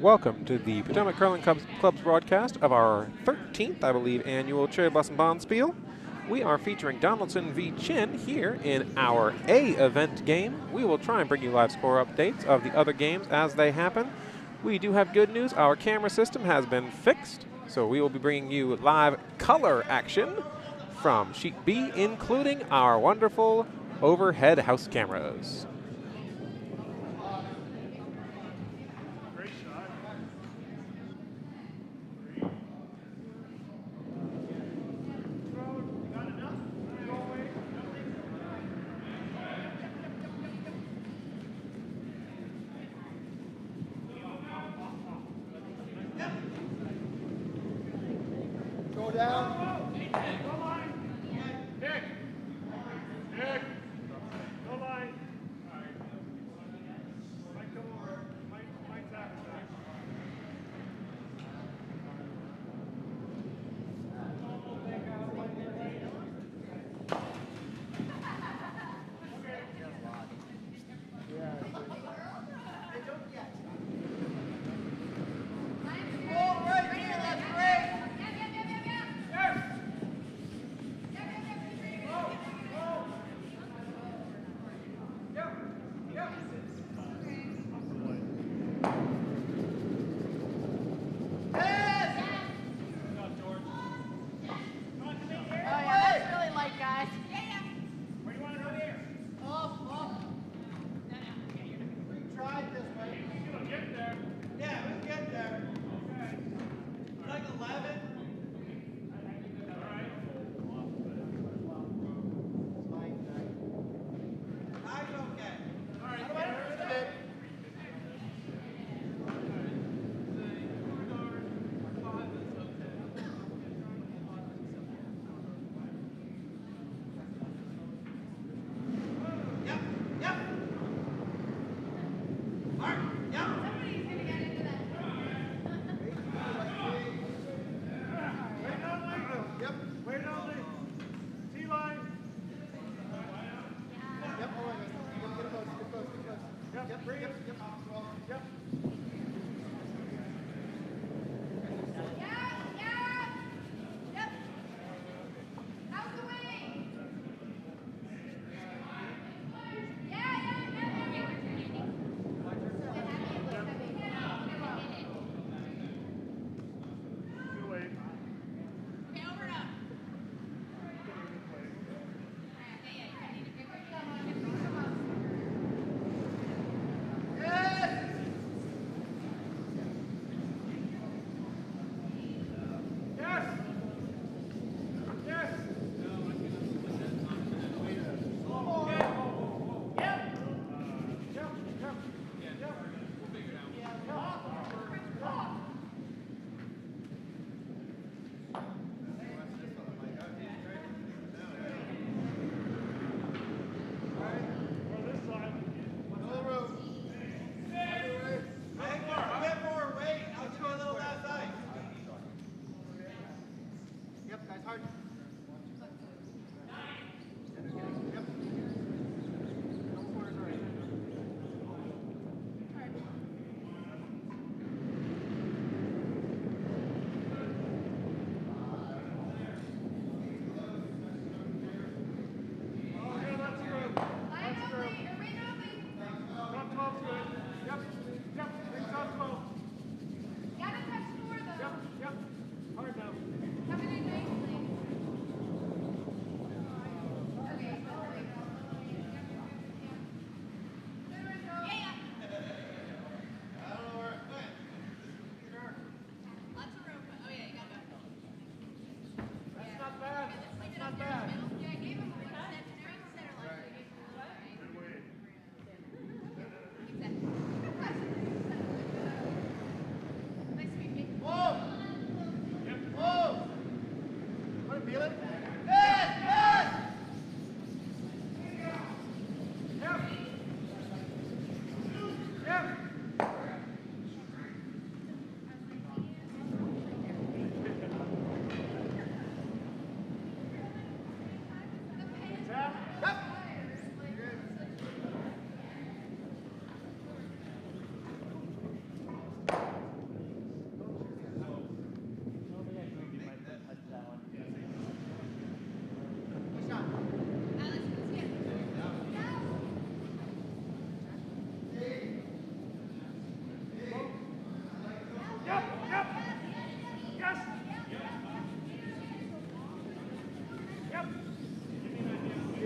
Welcome to the Potomac Curling Club's broadcast of our 13th, I believe, annual Cherry Blossom Bonspiel. We are featuring Donaldson v. Chin here in our A event game. We will try and bring you live score updates of the other games as they happen. We do have good news. Our camera system has been fixed, so we will be bringing you live color action from Sheet B, including our wonderful overhead house cameras. Go down.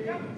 Yep.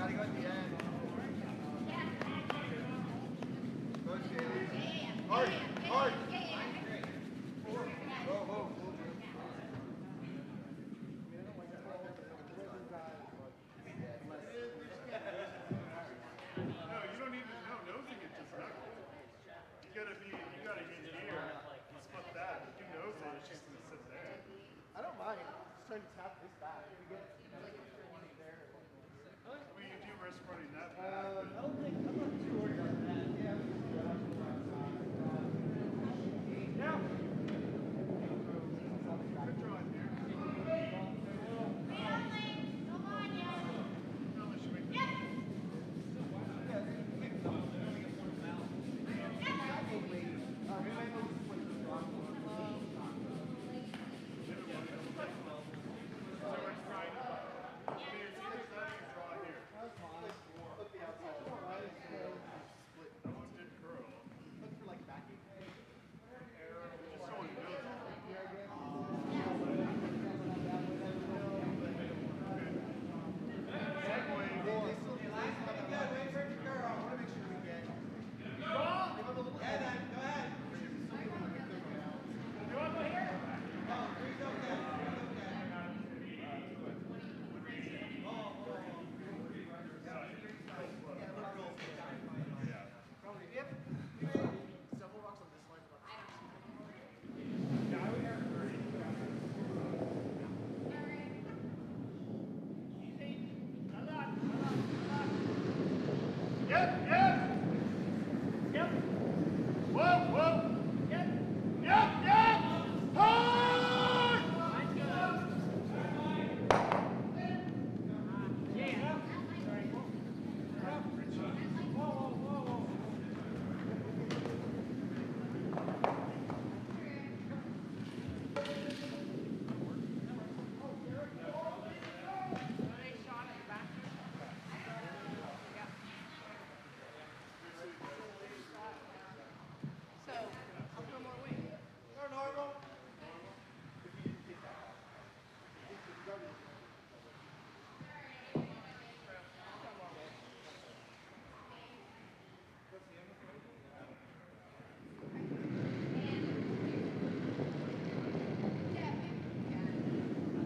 Gotta go at the end. Hard, hard. I don't mind. Just trying to tap this back. I don't think I'm not too worried about that. Yeah.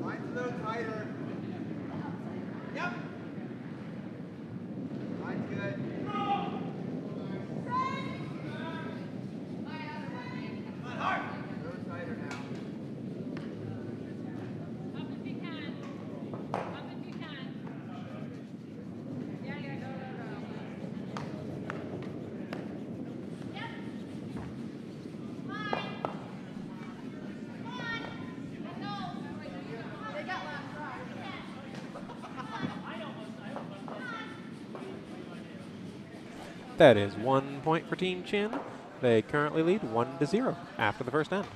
Mine's a little tighter. Yep. Mine's good. Hard. A little tighter now. Up if you can. Up if you can. Yeah, go. Yep. Fine. Come on. No. They got last try. That is 1 point for Team Chin. They currently lead 1-0 after the first end.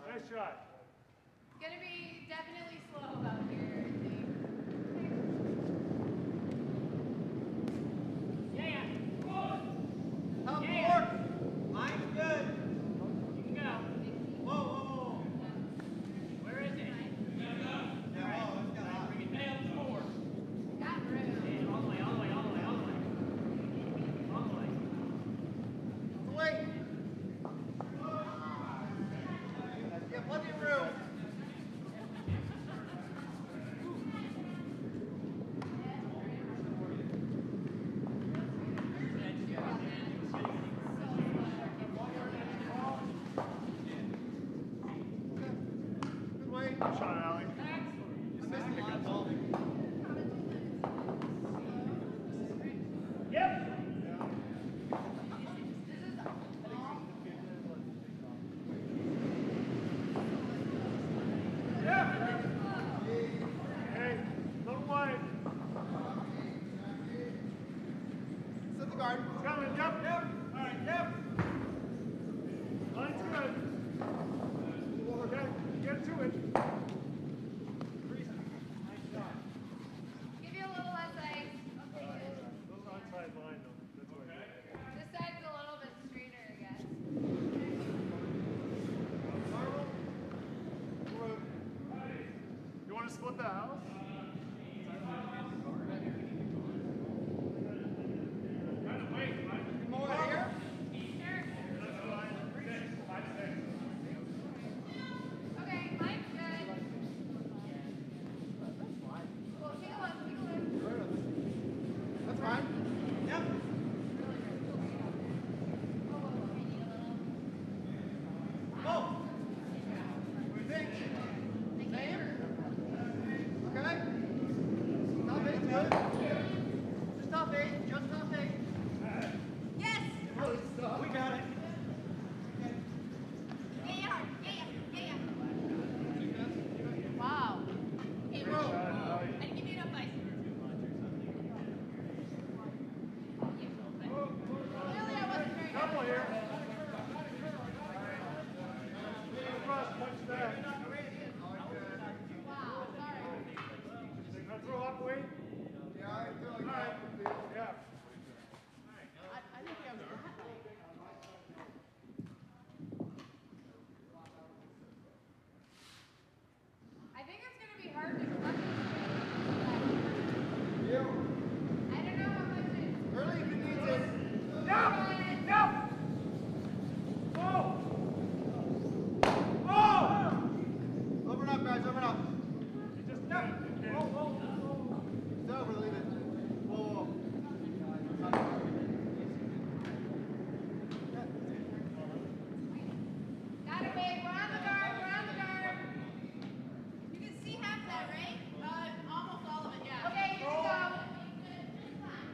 Nice shot. Gonna be definitely slow out here, I think. Top Yeah. 4. Mine's good. You can go. Whoa. Where is it? Yeah, whoa, it's got a lot. Bring it down 4. Got room. All the way. Wait. Yeah, plenty of room. Shot, Allie. I'm missing a lot ball. Yep. Hey, little wide. Set the guard. It's coming. Yep. Yep. All right. Yep. Line's good. Okay. Get to it. Give you a little less ice. Okay, good. Those outside line though. That's what I mean. This side's a little bit straighter, I guess. You want to split the house? More here. Okay, mine's good. Well, take a look, take a look. That's fine. Yep. Oh. What do you think? Same? Okay. Top eight's good. Just top eight. Just top eight. Yes! We got it. Yeah, yeah, yeah, yeah. Wow. Hey, bro. I didn't give you enough ice. Clearly I wasn't very Couple good. here. Cross punch that. Wow, sorry. Now throw up weight. Yeah, I feel like All right. Yeah. I think I was good. I think it's going to be hard to collect this you. I don't know how much it is. Early if it needs it. Yep. Yep. Oh. Oh. Open up, guys. Open up. You just It's over. Leave it. Whoa. Got it, babe. We're on the guard. We're on the guard. You can see half that, right? Almost all of it, yeah. Okay, here we go. That's fine.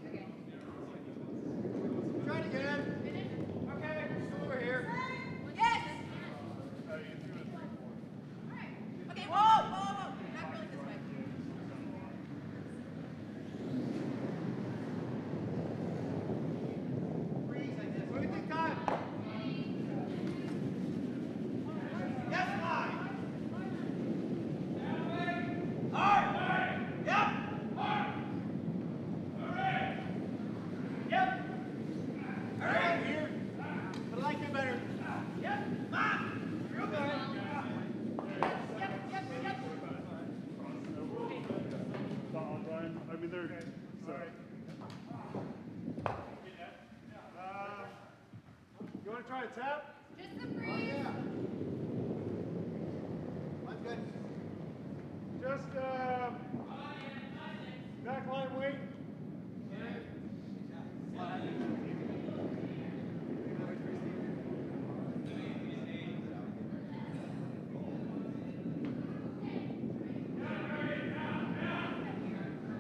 Okay. Try to get in. Finish? Okay. Over here. Yes! You can do it 3-4. Alright. Okay, whoa, whoa, whoa. Not really this way. Freeze, I guess. What do you think, time? Yes, line. Hard. Yep. Yep. All right, here. But I like it better. Yep. Mom. Real good. Yep, yep, yep. On, Brian. I mean, they're sorry. You want to try a tap? Just the freeze. Yeah. I'm good. Just back line weight.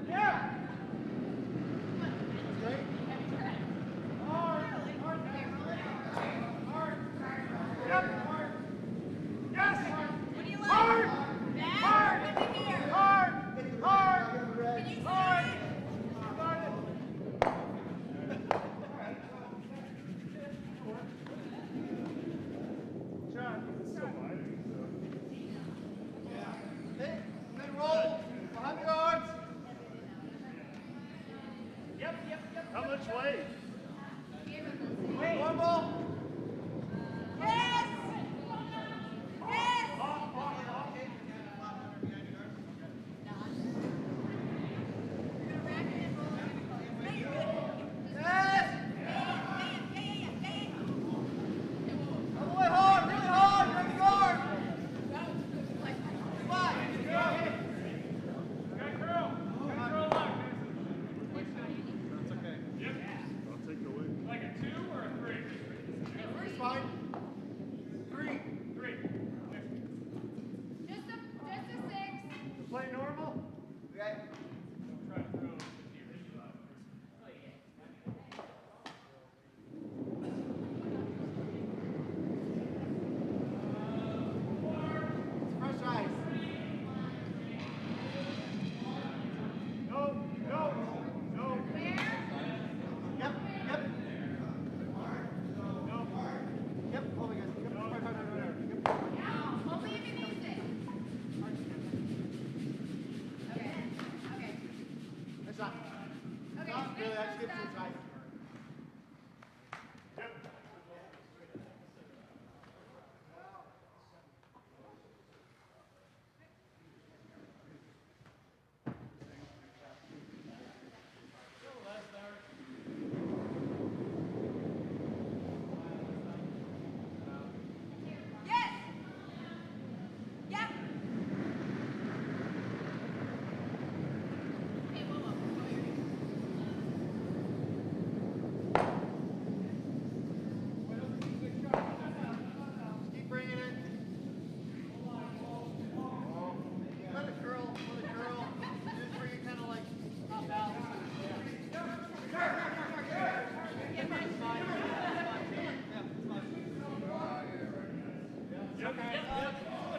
Yeah. Straight. Yep. Yes. What do you like? Hard. Bad Hard. or good to hear? Hard. Hard. Can you see Hard. it? Got it. Shot. It's so wide. Then roll. Behind the guards. Yep, yep, yep. How much weight? Normal. Yes! Yes! Yes. All the way hard. Really hard. Break the guard. Come on. I'll take the weight. It's fine. 3.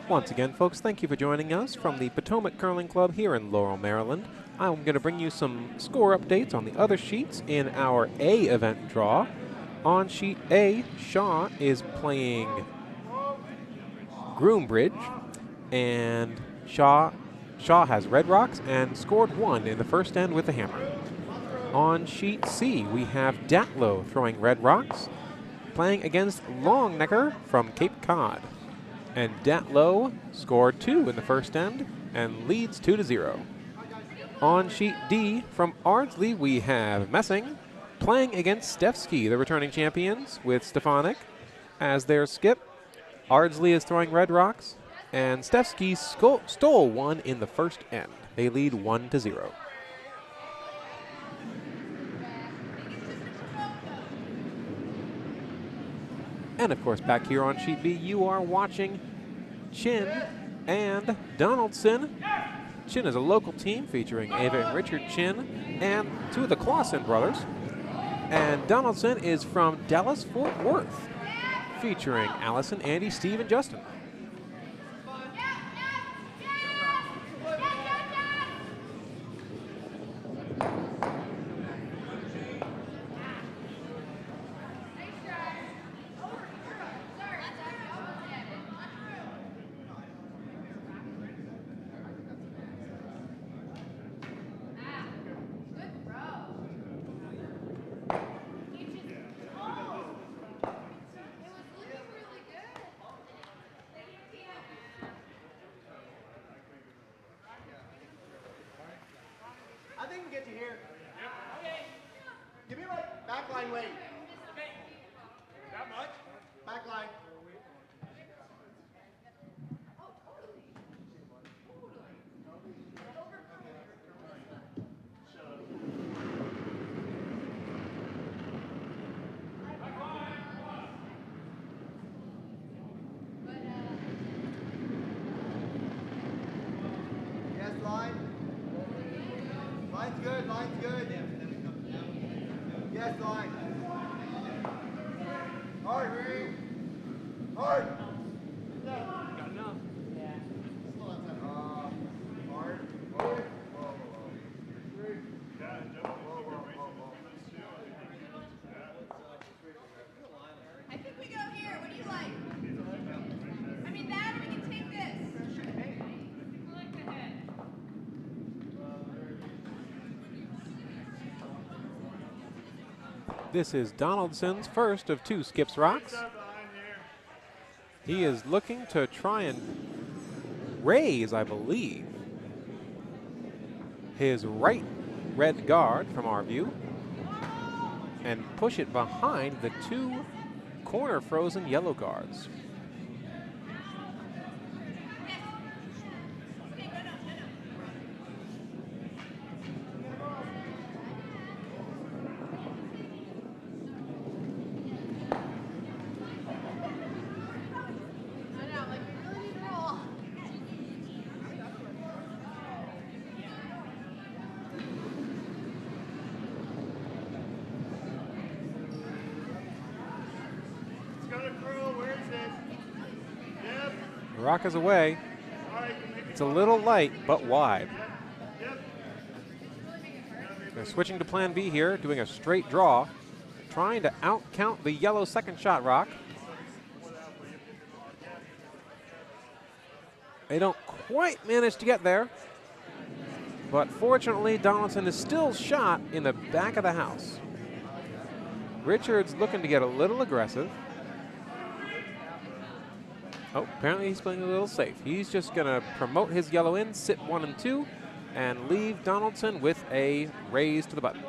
Once again, folks, thank you for joining us from the Potomac Curling Club here in Laurel, Maryland. I'm going to bring you some score updates on the other sheets in our A event draw. On sheet A, Shaw is playing Groombridge, and Shaw has Red Rocks and scored 1 in the first end with the hammer. On sheet C, we have Datlow throwing Red Rocks, playing against Longnecker from Cape Cod. And Datlow scored 2 in the first end and leads 2-0. On sheet D, from Ardsley, we have Messing playing against Stefsky, the returning champions, with Stefanik as their skip. Ardsley is throwing Red Rocks, and Stefsky stole 1 in the first end. They lead 1-0. And of course, back here on sheet B, you are watching Chin and Donaldson. Chin is a local team featuring Ava and Richard Chin and 2 of the Clausen brothers. And Donaldson is from Dallas-Fort Worth, featuring Allison, Andy, Steve, and Justin. I think we get you here. Okay. Give me like backline weight. That much? Backline. Yes, line. Line's good, line's good. Yes, line. Hard. Hard. Got enough. Hard. I think we go here. What do you like? I mean that, or we can take this. I like the head. This is Donaldson's first of 2 skips rocks. He is looking to try and raise, I believe, his right red guard from our view and push it behind the 2 corner frozen yellow guards. I know, like we really need to roll. It's gonna curl. Where is this? Yep. The rock is away. All right, maybe. It's a little light, but wide. Yep. They're switching to plan B here, doing a straight draw, trying to outcount the yellow second shot rock. They don't quite manage to get there, but fortunately Donaldson is still shot in the back of the house. Richards looking to get a little aggressive. Oh, apparently he's playing a little safe. He's just going to promote his yellow in, sit 1 and 2, and leave Donaldson with a raise to the button.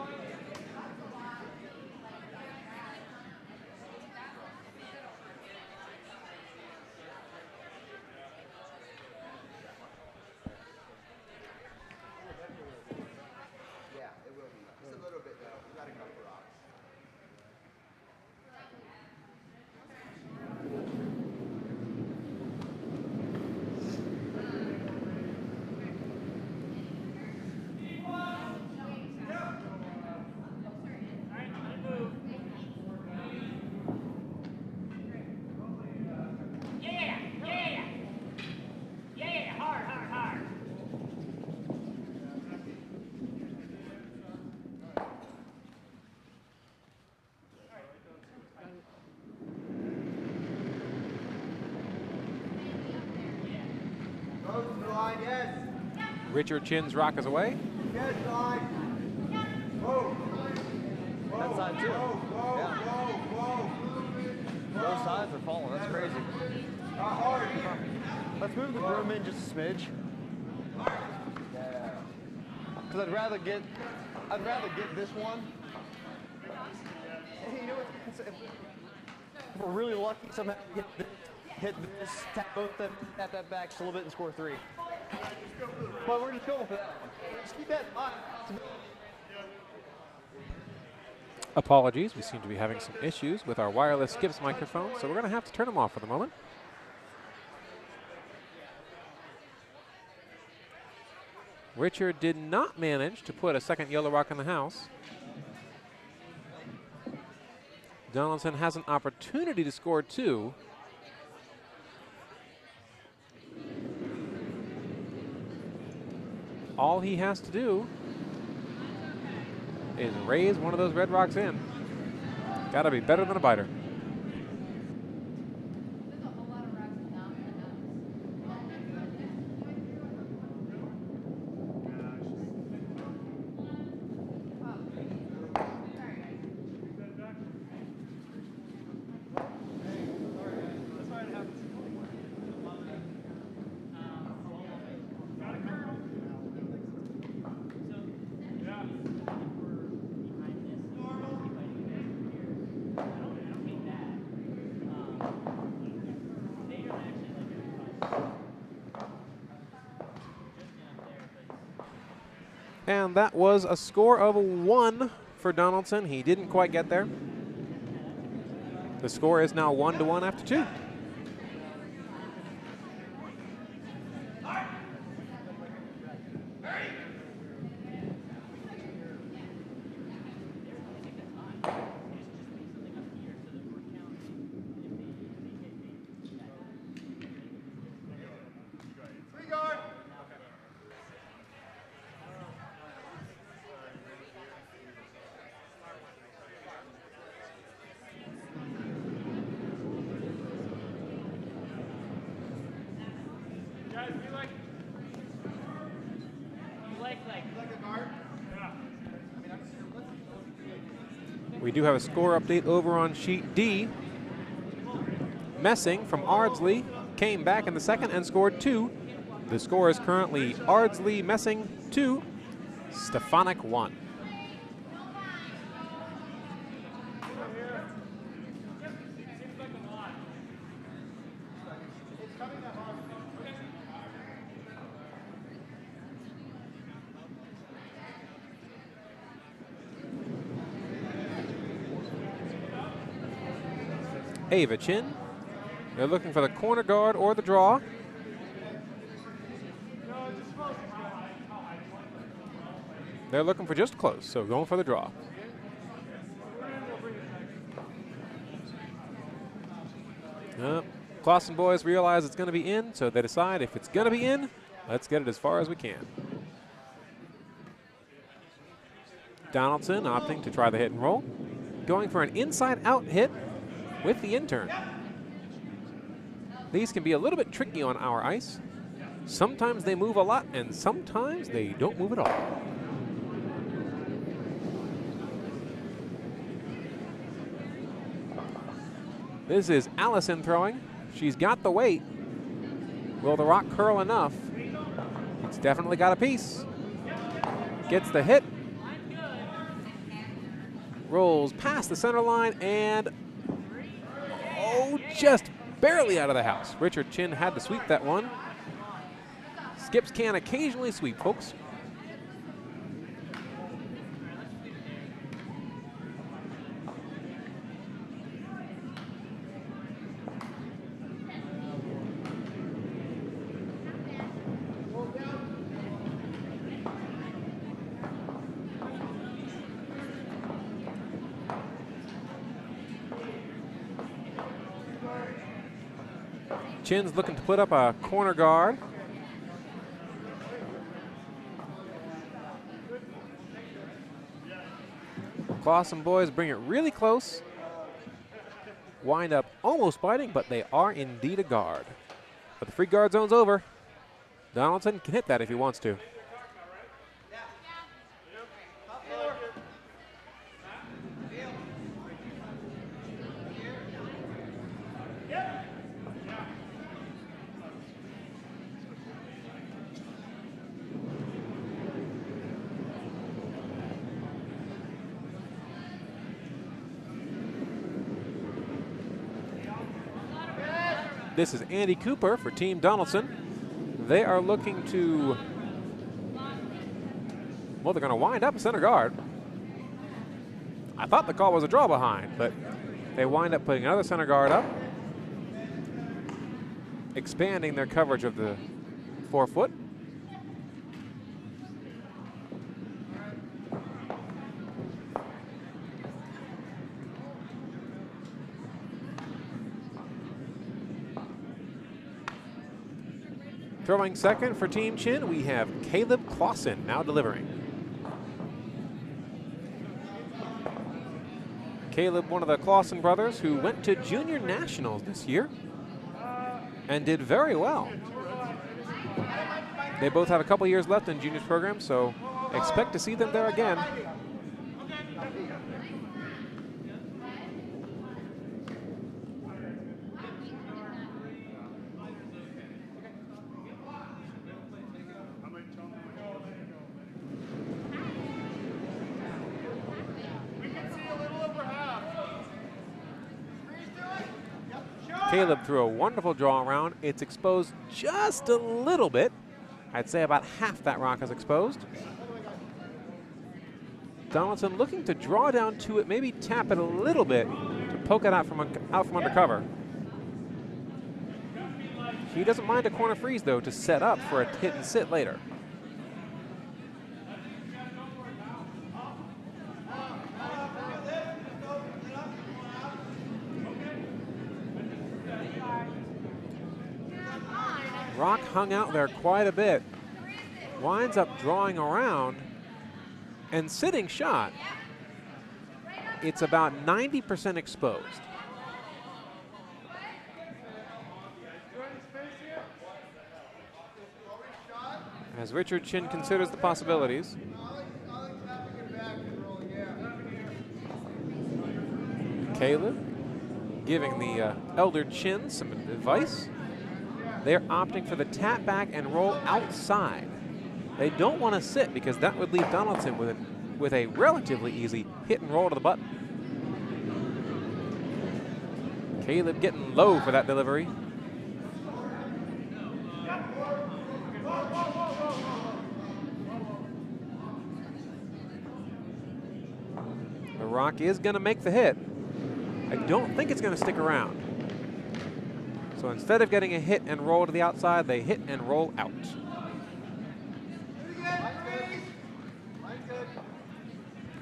Yeah, it will be. Just a little bit though. We got a couple rocks. line, yes. Richard Chin's rock is away. Yes, line. Whoa. That side too. Whoa, Yeah. whoa. Both sides are falling. That's crazy. Not hard. Let's move the broom in just a smidge. Because I'd rather get this one. Hey, you know what? If we're really lucky, somehow we hit this, tap both of them, tap that back just a little bit, and score 3. But we're just going for that one. Just keep that in mind. Apologies, we seem to be having some issues with our wireless Gibbs microphone, so we're going to have to turn them off for the moment. Richard did not manage to put a second yellow rock in the house. Donaldson has an opportunity to score 2. All he has to do is raise one of those red rocks in. Gotta be better than a biter. There's a whole lot of rocks down in the house. Oh. Sorry, guys. And that was a score of 1 for Donaldson. He didn't quite get there. The score is now 1-1 after 2. We do have a score update over on sheet D. Messing from Ardsley came back in the second and scored 2. The score is currently Ardsley Messing 2, Stefanik 1. Ava Chin. They're looking for the corner guard or the draw. They're looking for just close, so going for the draw. Clausen boys realize it's going to be in, so they decide if it's going to be in, let's get it as far as we can. Donaldson opting to try the hit and roll. Going for an inside-out hit with the intern. These can be a little bit tricky on our ice. Sometimes they move a lot, and sometimes they don't move at all. This is Allison throwing. She's got the weight. Will the rock curl enough? It's definitely got a piece. Gets the hit. Rolls past the center line and just barely out of the house. Richard Chin had to sweep that one. Skips can occasionally sweep, folks. Chin's looking to put up a corner guard. Clausen boys bring it really close. Wind up almost biting, but they are indeed a guard. But the free guard zone's over. Donaldson can hit that if he wants to. This is Andy Cooper for Team Donaldson. They are looking to, well, they're going to wind up center guard. I thought the call was a draw behind, but they wind up putting another center guard up, expanding their coverage of the 4 foot. Throwing second for Team Chin, we have Caleb Clausen now delivering. Caleb, one of the Clausen brothers who went to junior nationals this year and did very well. They both have a couple years left in juniors program, so expect to see them there again. Caleb threw a wonderful draw around. It's exposed just a little bit. I'd say about half that rock is exposed. Donaldson looking to draw down to it, maybe tap it a little bit to poke it out from under cover. He doesn't mind a corner freeze, though, to set up for a hit and sit later. Rock hung out there quite a bit. Winds up drawing around and sitting shot. It's about 90% exposed. As Richard Chin considers the possibilities. Caleb giving the elder Chin some advice. They're opting for the tap back and roll outside. They don't want to sit because that would leave Donaldson with a relatively easy hit and roll to the button. Caleb getting low for that delivery. The rock is going to make the hit. I don't think it's going to stick around. So instead of getting a hit and roll to the outside, they hit and roll out.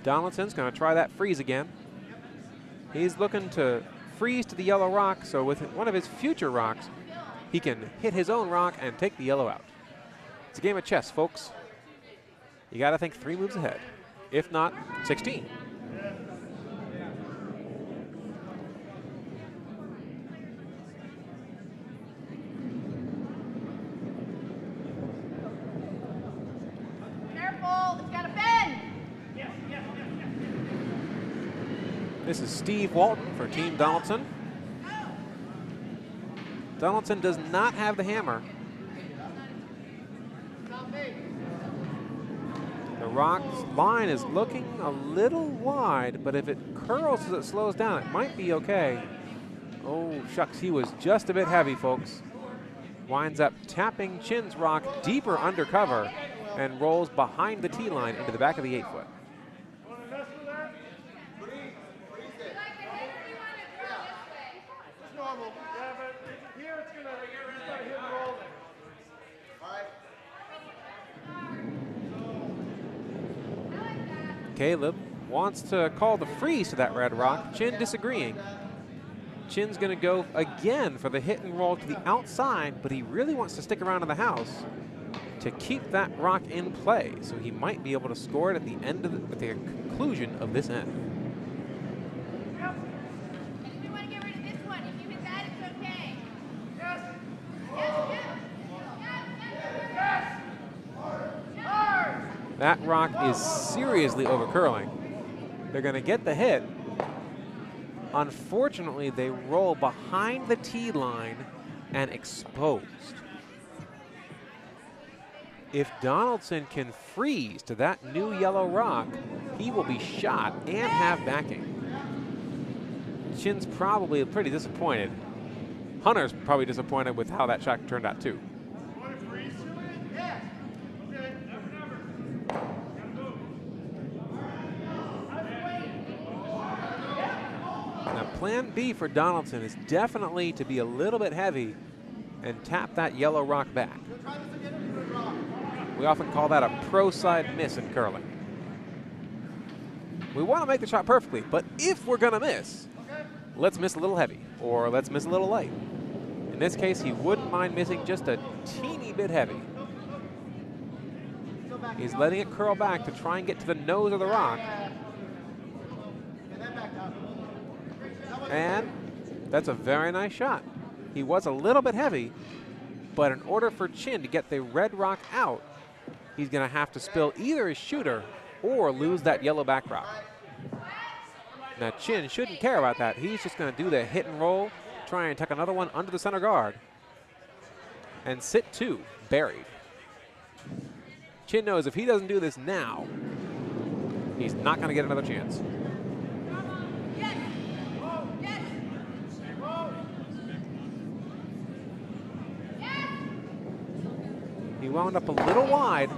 Donaldson's going to try that freeze again. He's looking to freeze to the yellow rock, so with one of his future rocks, he can hit his own rock and take the yellow out. It's a game of chess, folks. You got to think 3 moves ahead, if not 16. This is Steve Walton for Team Donaldson. Donaldson does not have the hammer. The rock's line is looking a little wide, but if it curls as it slows down, it might be okay. Oh, shucks, he was just a bit heavy, folks. Winds up tapping Chin's rock deeper under cover and rolls behind the tee line into the back of the 8 foot. Caleb wants to call the freeze to that red rock. Chin disagreeing. Chin's going to go again for the hit and roll to the outside, but he really wants to stick around in the house to keep that rock in play, so he might be able to score it at the end of at the conclusion of this end. We want to get rid of this one. If you hit that, it's okay. Yes. Yes. Yes. Yes. Yes. That rock is seriously overcurling. They're going to get the hit. Unfortunately, they roll behind the tee line and exposed. If Donaldson can freeze to that new yellow rock, he will be shot and have backing. Chin's probably pretty disappointed. Hunter's probably disappointed with how that shot turned out too. Now plan B for Donaldson is definitely to be a little bit heavy and tap that yellow rock back. We often call that a pro side miss in curling. We want to make the shot perfectly, but if we're going to miss, let's miss a little heavy or let's miss a little light. In this case, he wouldn't mind missing just a teeny bit heavy. He's letting it curl back to try and get to the nose of the rock. And that's a very nice shot. He was a little bit heavy, but in order for Chin to get the red rock out, he's going to have to spill either his shooter or lose that yellow back rock. Now Chin shouldn't care about that. He's just going to do the hit and roll, try and tuck another one under the center guard, and sit two, buried. Chin knows if he doesn't do this now, he's not going to get another chance. He wound up a little wide.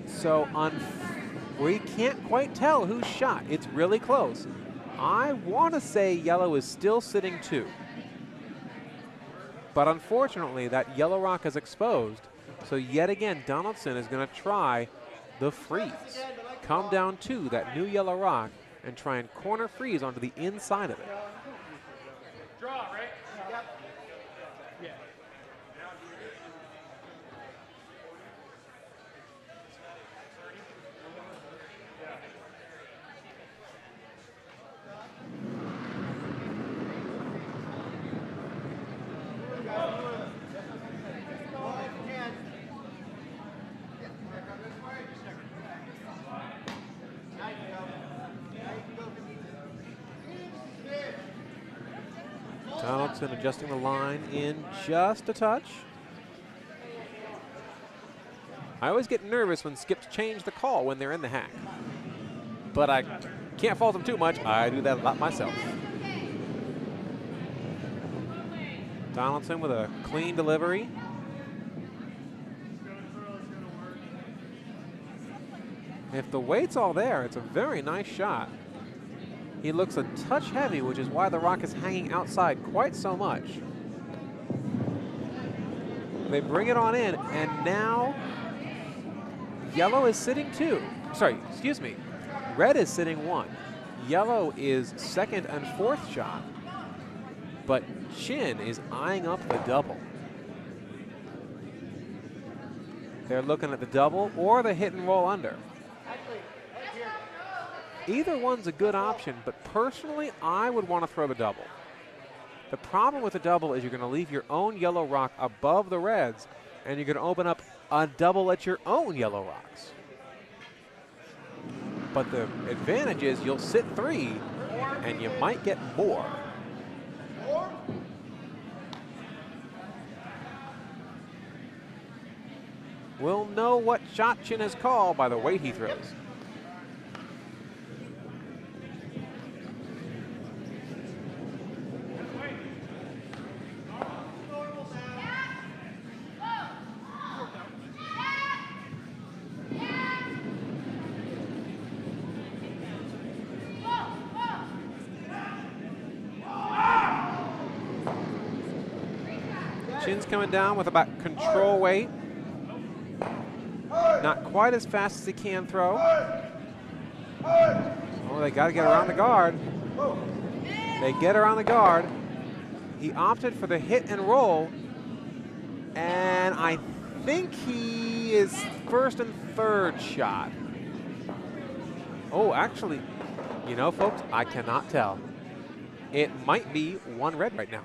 So we can't quite tell whose shot. It's really close. I want to say yellow is still sitting two. But unfortunately, that yellow rock is exposed. So yet again, Donaldson is going to try the freeze. Come down to that new yellow rock and try and corner freeze onto the inside of it. Draw, right? Yep. Yeah. Donaldson adjusting the line in just a touch. I always get nervous when skips change the call when they're in the hack. But I can't fault them too much. I do that a lot myself. Donaldson with a clean delivery. If the weight's all there, it's a very nice shot. He looks a touch heavy, which is why the rock is hanging outside quite so much. They bring it on in, and now yellow is sitting two. Sorry, excuse me. Red is sitting one. Yellow is second and fourth shot, but Chin is eyeing up the double. They're looking at the double or the hit and roll under. Either one's a good option, but personally, I would want to throw the double. The problem with the double is you're going to leave your own yellow rock above the reds, and you're going to open up a double at your own yellow rocks. But the advantage is you'll sit three, and you might get more. We'll know what shot Chin has called by the weight he throws. Chin's coming down with about control weight. Not quite as fast as he can throw. Oh, they got to get around the guard. They get around the guard. He opted for the hit and roll. And I think he is first and third shot. Oh, actually, you know, folks, I cannot tell. It might be one red right now.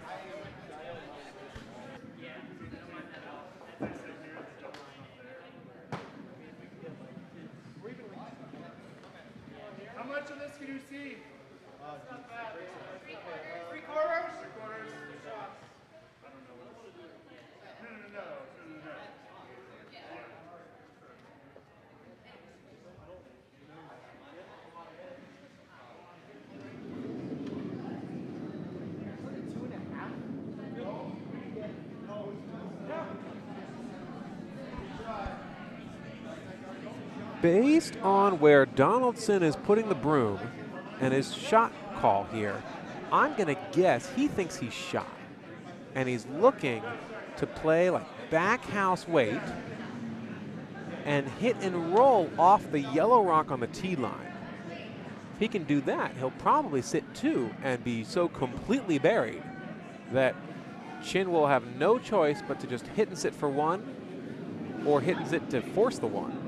Based on where Donaldson is putting the broom and his shot call here, I'm going to guess he thinks he's shot. And he's looking to play like back house weight and hit and roll off the yellow rock on the tee line. If he can do that, he'll probably sit 2 and be so completely buried that Chin will have no choice but to just hit and sit for 1 or hit and sit to force the 1.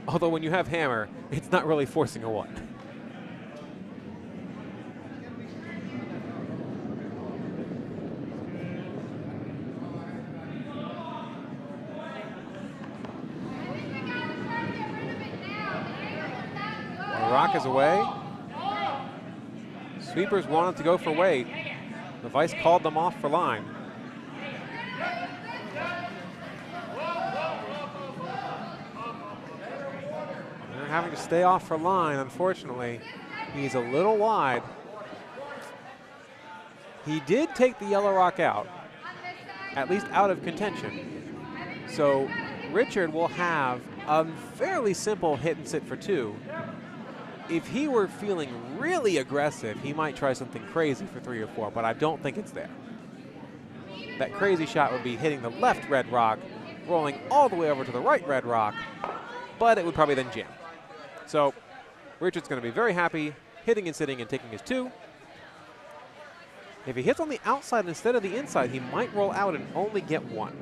Although when you have hammer, it's not really forcing a 1. The rock is away. Sweepers wanted to go for weight. The vice called them off for line. They're having to stay off for line, unfortunately. He's a little wide. He did take the yellow rock out, at least out of contention. So Richard will have a fairly simple hit and sit for 2. If he were feeling really aggressive, he might try something crazy for 3 or 4, but I don't think it's there. That crazy shot would be hitting the left red rock, rolling all the way over to the right red rock, but it would probably then jam. So Richard's going to be very happy hitting and sitting and taking his 2. If he hits on the outside instead of the inside, he might roll out and only get 1.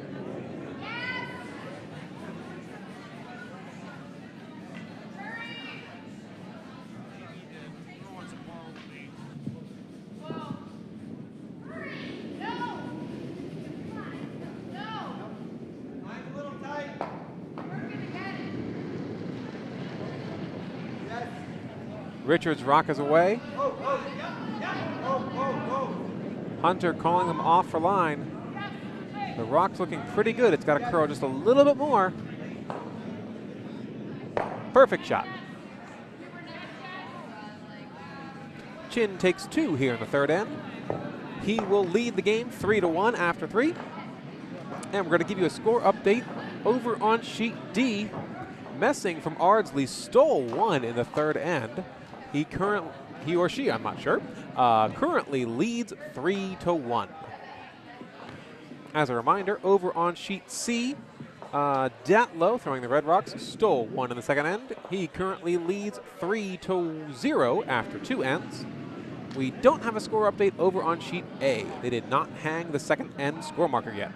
Richards' rock is away. Hunter calling them off for line. The rock's looking pretty good. It's got to curl just a little bit more. Perfect shot. Chin takes 2 here in the 3rd end. He will lead the game 3-1 after 3. And we're going to give you a score update over on sheet D. Messing from Ardsley stole 1 in the 3rd end. He or she, I'm not sure, currently leads 3-1. As a reminder, over on sheet C, Datlow, throwing the Red Rocks, stole 1 in the 2nd end. He currently leads 3-0 after 2 ends. We don't have a score update over on sheet A. They did not hang the 2nd end score marker yet.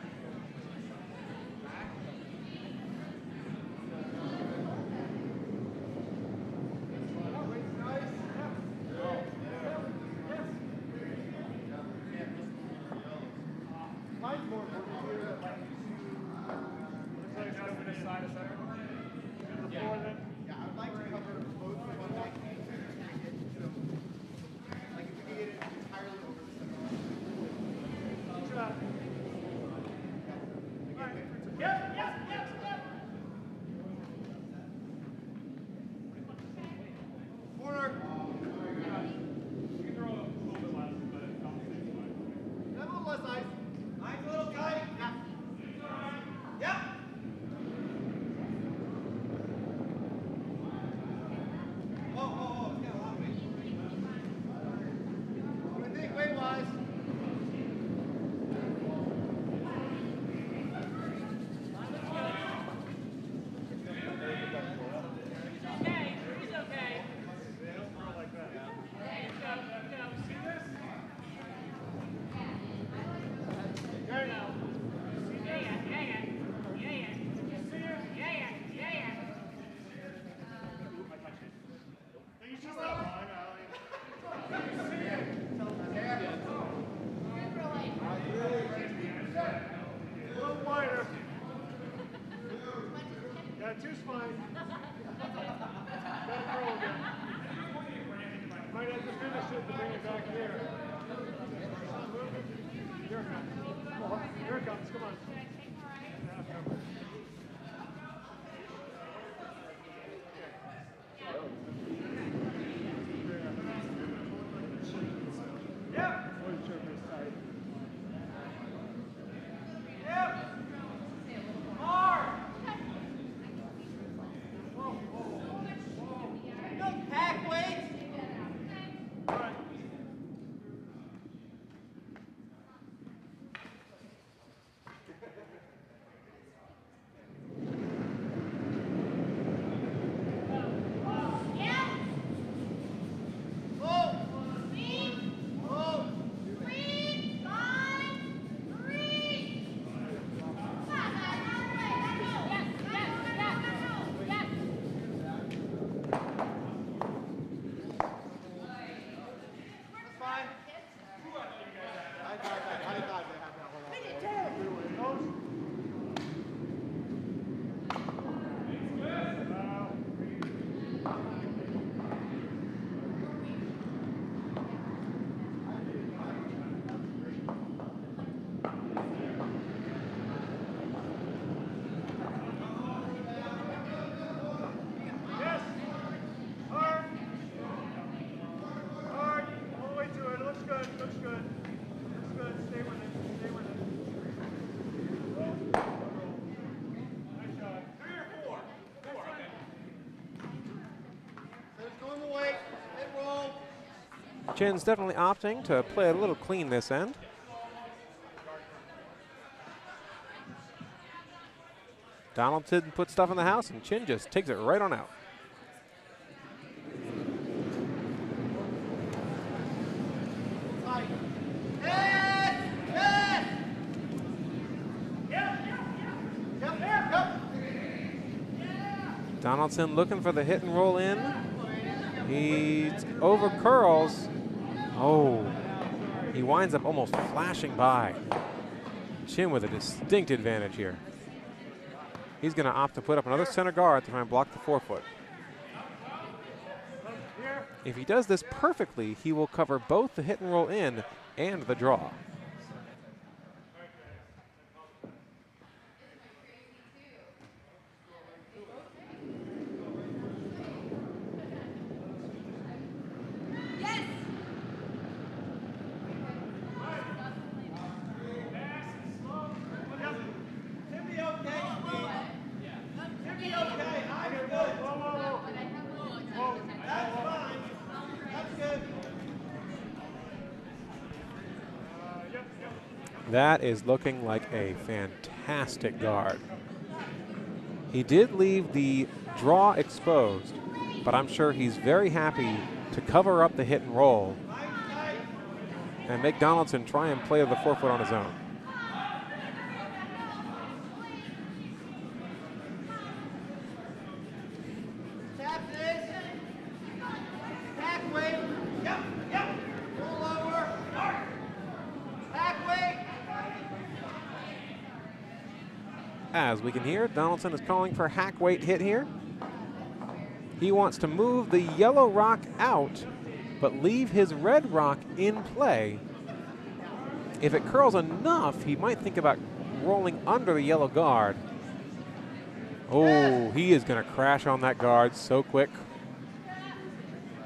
Two's fine. Gotta curl again. Might have to finish it to bring it back here. Here it comes. Here it comes. Come on. Chin's definitely opting to play a little clean this end. Donaldson puts stuff in the house, and Chin just takes it right on out. Donaldson looking for the hit and roll in. He over curls. Oh, he winds up almost flashing by. Chin with a distinct advantage here. He's going to opt to put up another center guard to try and block the forefoot. If he does this perfectly, he will cover both the hit and roll in and the draw. That is looking like a fantastic guard. He did leave the draw exposed, but I'm sure he's very happy to cover up the hit and roll and make Donaldson try and play the forefoot on his own. As we can hear, Donaldson is calling for hack weight hit here. He wants to move the yellow rock out, but leave his red rock in play. If it curls enough, he might think about rolling under the yellow guard. Oh, he is going to crash on that guard so quick.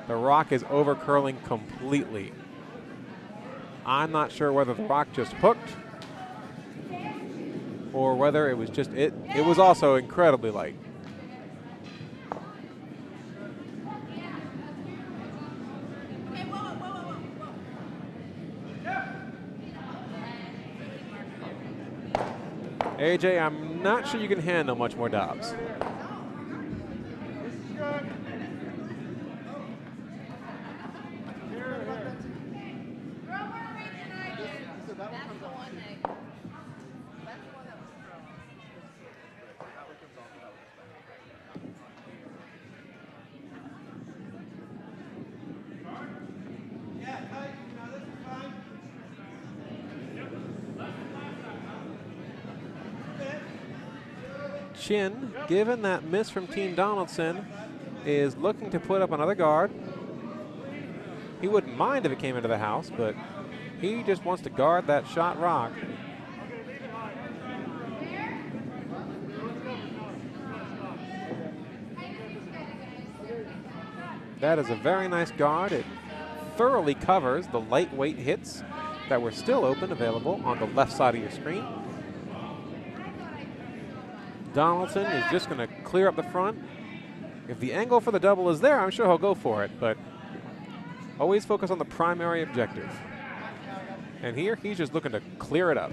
The rock is over curling completely. I'm not sure whether the rock just hooked or whether it was just it. It was also incredibly light. AJ, I'm not sure you can handle much more Dobbs. Chin, given that miss from Team Donaldson, is looking to put up another guard. He wouldn't mind if it came into the house, but he just wants to guard that shot rock. That is a very nice guard. It thoroughly covers the lightweight hits that were still open, available on the left side of your screen. Donaldson is just going to clear up the front. If the angle for the double is there, I'm sure he'll go for it, but always focus on the primary objective. And here, he's just looking to clear it up.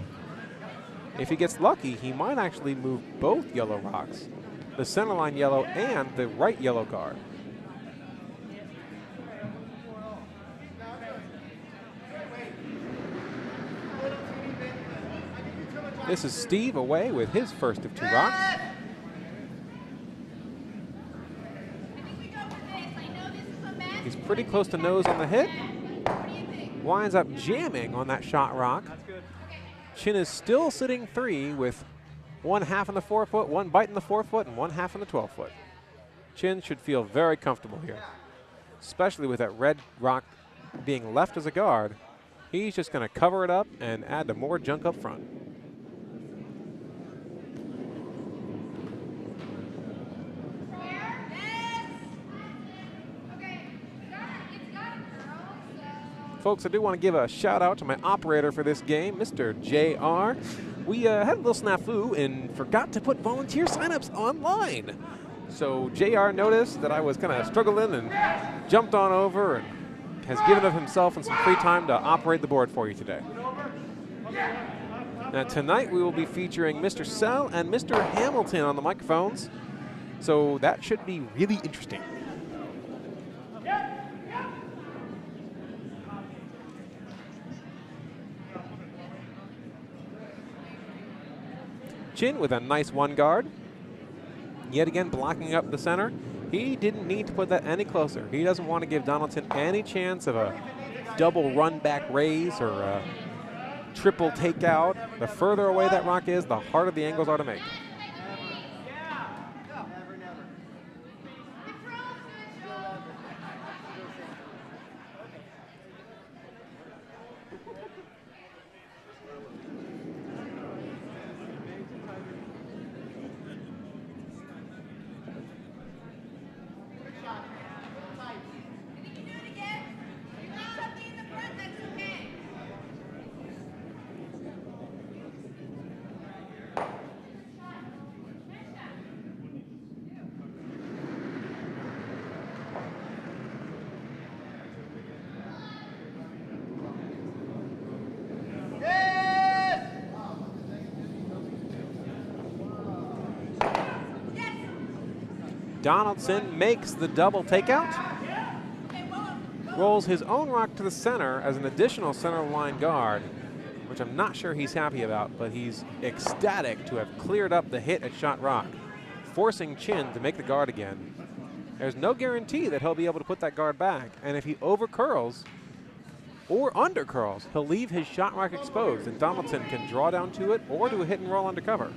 If he gets lucky, he might actually move both yellow rocks, the center line yellow and the right yellow guard. This is Steve away with his first of two rocks. He's pretty close to nose on the hit. Winds up jamming on that shot rock. Chin is still sitting 3 with 1/2 in the forefoot, 1 bite in the forefoot, and 1/2 in the 12-foot. Chin should feel very comfortable here, especially with that red rock being left as a guard. He's just going to cover it up and add to more junk up front. Folks, I do want to give a shout out to my operator for this game, Mr. JR. We had a little snafu and forgot to put volunteer signups online. So JR noticed that I was kind of struggling and jumped on over and has given of himself and some free time to operate the board for you today. Now tonight we will be featuring Mr. Sell and Mr. Hamilton on the microphones, so that should be really interesting. Chin with a nice one guard. Yet again blocking up the center. He didn't need to put that any closer. He doesn't want to give Donaldson any chance of a double run back raise or a triple takeout. The further away that rock is, the harder the angles are to make. Donaldson makes the double takeout, rolls his own rock to the center as an additional center line guard, which I'm not sure he's happy about, but he's ecstatic to have cleared up the hit at shot rock, forcing Chin to make the guard again. There's no guarantee that he'll be able to put that guard back, and if he over curls or under curls, he'll leave his shot rock exposed, and Donaldson can draw down to it or do a hit and roll under cover.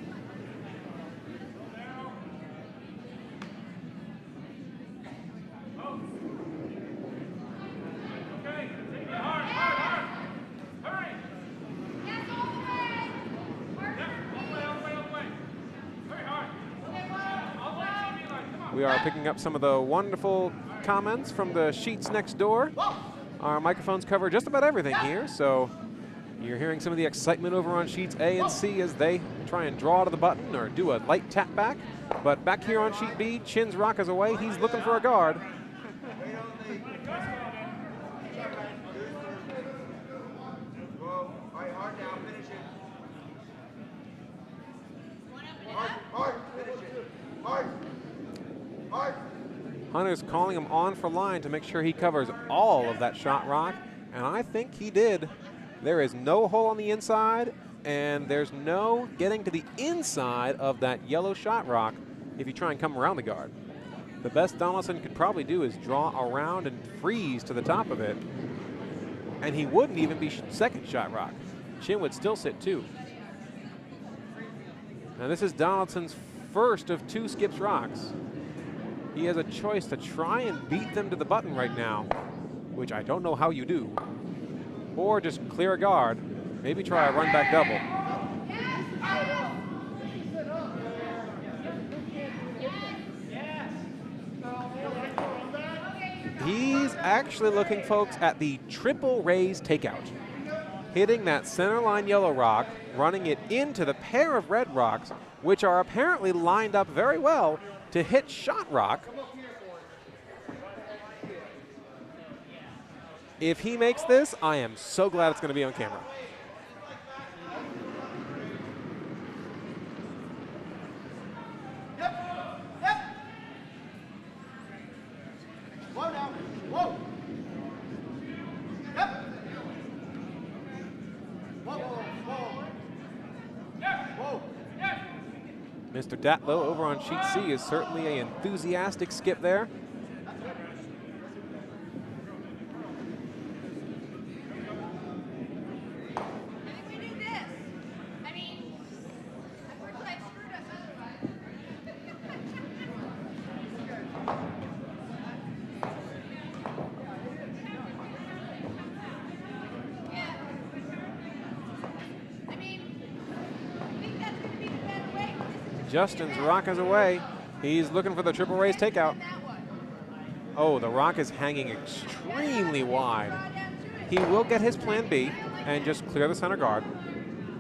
We are picking up some of the wonderful comments from the sheets next door. Our microphones cover just about everything here, so you're hearing some of the excitement over on sheets A and C as they try and draw to the button or do a light tap back. But back here on sheet B, Chin's rock is away. He's looking for a guard. Hunter's calling him on for line to make sure he covers all of that shot rock, and I think he did. There is no hole on the inside, and there's no getting to the inside of that yellow shot rock if you try and come around the guard. The best Donaldson could probably do is draw around and freeze to the top of it, and he wouldn't even be second shot rock. Chin would still sit two. Now this is Donaldson's first of two skips rocks. He has a choice to try and beat them to the button right now, which I don't know how you do, or just clear a guard, maybe try a run back double. He's actually looking, folks, at the triple raise takeout. Hitting that center line yellow rock, running it into the pair of red rocks, which are apparently lined up very well to hit shot rock. If he makes this, I am so glad it's going to be on camera. Whoa now. Whoa. Yep. Whoa, whoa, whoa. Whoa. Mr. Datlow over on sheet C is certainly an enthusiastic skip there. Justin's rock is away. He's looking for the triple raise takeout. Oh, the rock is hanging extremely wide. He will get his plan B and just clear the center guard,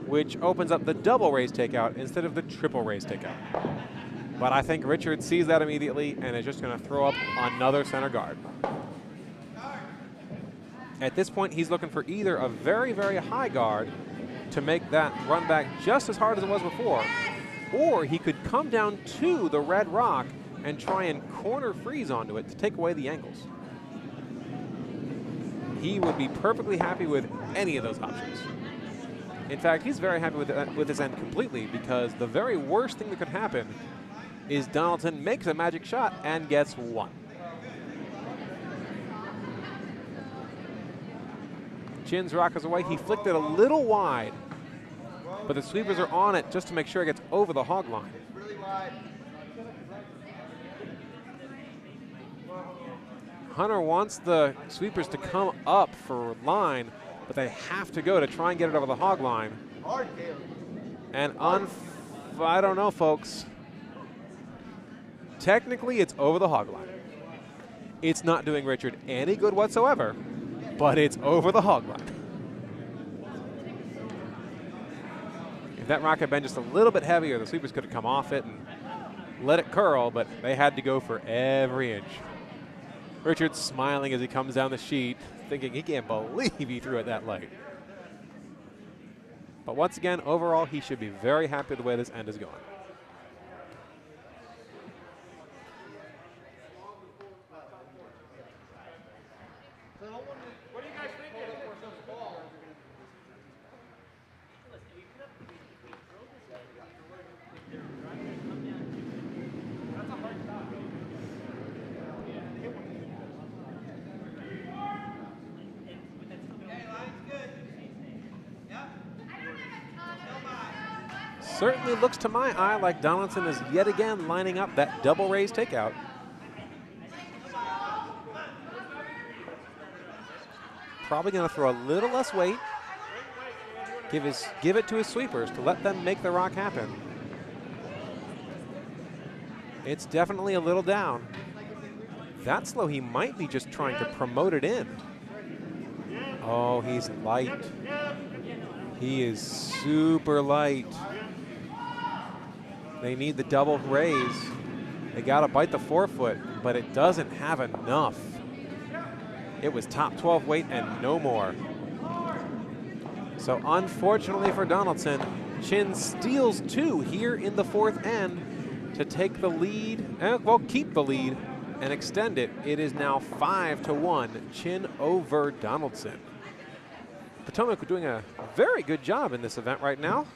which opens up the double raise takeout instead of the triple raise takeout. But I think Richard sees that immediately and is just going to throw up another center guard. At this point, he's looking for either a very, very high guard to make that run back just as hard as it was before, or he could come down to the red rock and try and corner freeze onto it to take away the angles. He would be perfectly happy with any of those options. In fact, he's very happy with his end completely, because the very worst thing that could happen is Donaldson makes a magic shot and gets one. Chin's rock is away. He flicked it a little wide, but the sweepers are on it just to make sure it gets over the hog line. Hunter wants the sweepers to come up for line, but they have to go to try and get it over the hog line. And I don't know, folks. Technically, it's over the hog line. It's not doing Richard any good whatsoever, but it's over the hog line. If that rock had been just a little bit heavier, the sweepers could have come off it and let it curl, but they had to go for every inch. Richard's smiling as he comes down the sheet, thinking he can't believe he threw it that light. But once again, overall, he should be very happy with the way this end is going. What do you guys think? That's a hard shot. Certainly looks to my eye like Donaldson is yet again lining up that double raise takeout. Probably going to throw a little less weight. Give it to his sweepers to let them make the rock happen. It's definitely a little down. That slow, he might be just trying to promote it in. Oh, he's light. He is super light. They need the double raise. They got to bite the forefoot, but it doesn't have enough. It was top 12 weight and no more. So unfortunately for Donaldson, Chin steals two here in the fourth end to take the lead, well, keep the lead and extend it. It is now 5-1, Chin over Donaldson. Potomac doing a very good job in this event right now.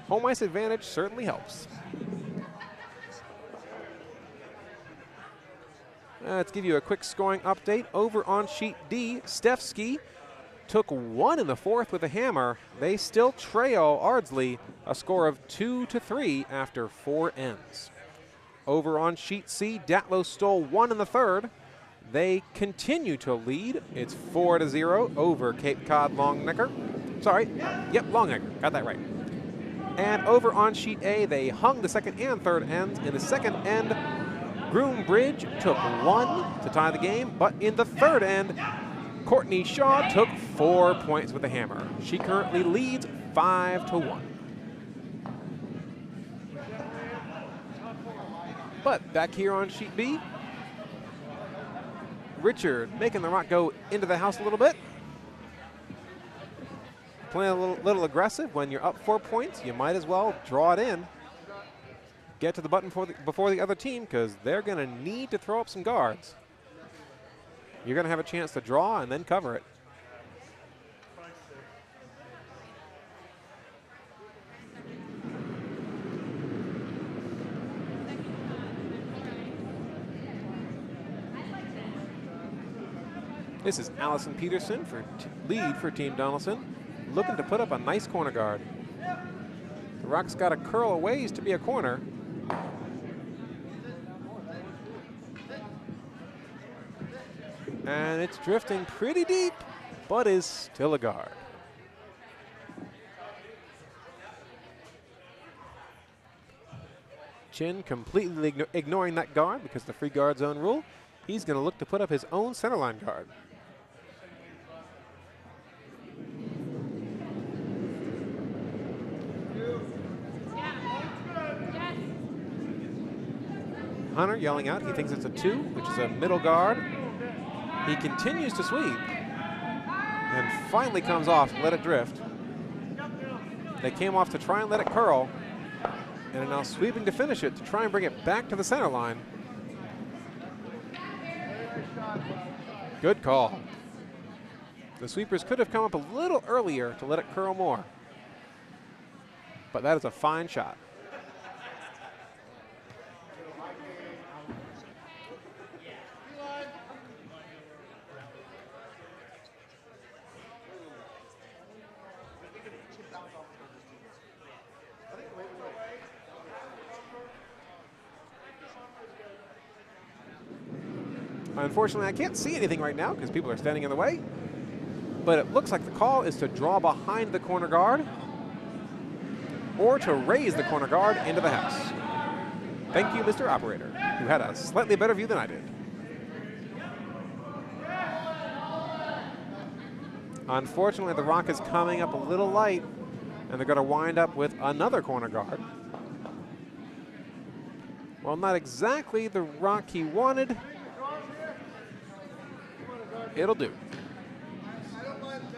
Home ice advantage certainly helps. Let's give you a quick scoring update. Over on sheet D, Stefsky took one in the fourth with a hammer. They still trail Ardsley a score of 2-3 after 4 ends. Over on sheet C, Datlow stole one in the third. They continue to lead. It's 4-0 over Cape Cod Longnecker. Sorry, yep, Longnecker, got that right. And over on sheet A, they hung the second and third ends. In the second end, Groombridge took one to tie the game, but in the third end, Courtney Shaw took 4 points with a hammer. She currently leads 5-1. But back here on sheet B, Richard making the rock go into the house a little bit. Playing a little aggressive. When you're up 4 points, you might as well draw it in. Get to the button before the other team, because they're going to need to throw up some guards. You're going to have a chance to draw and then cover it. This is Allison Peterson for lead for Team Donaldson, looking to put up a nice corner guard. The rock's got to curl a ways to be a corner. And it's drifting pretty deep, but is still a guard. Chin completely ignoring that guard because the free guard zone rule. He's going to look to put up his own centerline guard. Hunter yelling out, he thinks it's a 2, which is a middle guard. He continues to sweep. and finally comes off to let it drift. They came off to try and let it curl, and are now sweeping to finish it to try and bring it back to the center line. Good call. The sweepers could have come up a little earlier to let it curl more, but that is a fine shot. Unfortunately, I can't see anything right now because people are standing in the way, but it looks like the call is to draw behind the corner guard or to raise the corner guard into the house. Thank you, Mr. Operator, who had a slightly better view than I did. Unfortunately, the rock is coming up a little light, and they're going to wind up with another corner guard. Well, not exactly the rock he wanted. It'll do.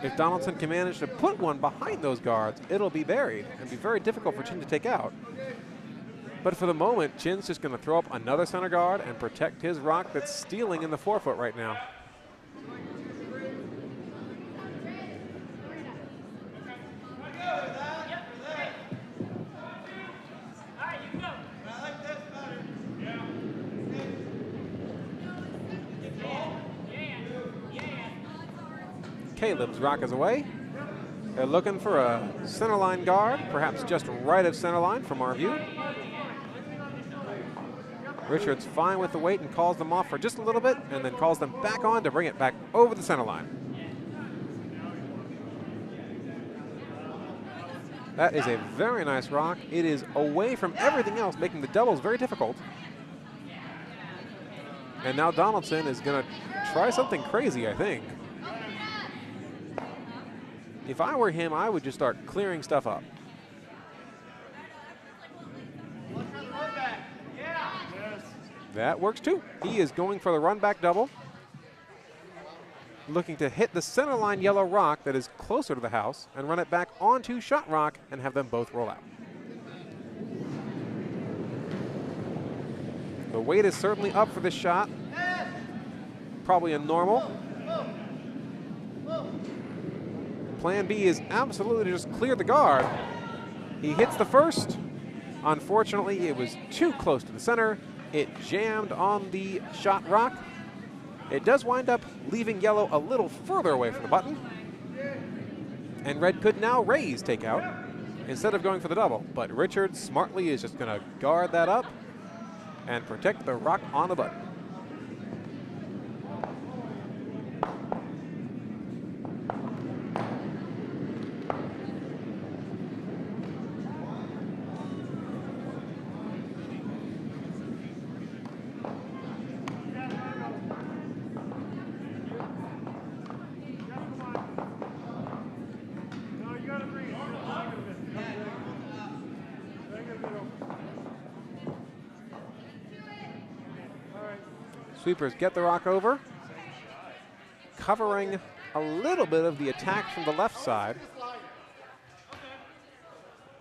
If Donaldson can manage to put one behind those guards, it'll be buried and be very difficult for Chin to take out. But for the moment, Chin's just going to throw up another center guard and protect his rock that's stealing in the forefoot right now. Caleb's rock is away. They're looking for a center line guard, perhaps just right of center line from our view. Richard's fine with the weight and calls them off for just a little bit and then calls them back on to bring it back over the center line. That is a very nice rock. It is away from everything else, making the doubles very difficult. And now Donaldson is going to try something crazy, I think. If I were him, I would just start clearing stuff up. That works too. He is going for the run back double. Looking to hit the center line yellow rock that is closer to the house and run it back onto shot rock and have them both roll out. The weight is certainly up for this shot. Probably a normal. Plan B is absolutely to just clear the guard. He hits the first. Unfortunately, it was too close to the center. It jammed on the shot rock. It does wind up leaving yellow a little further away from the button. And red could now raise takeout instead of going for the double. But Richard smartly is just going to guard that up and protect the rock on the button. Sweepers get the rock over, covering a little bit of the attack from the left side,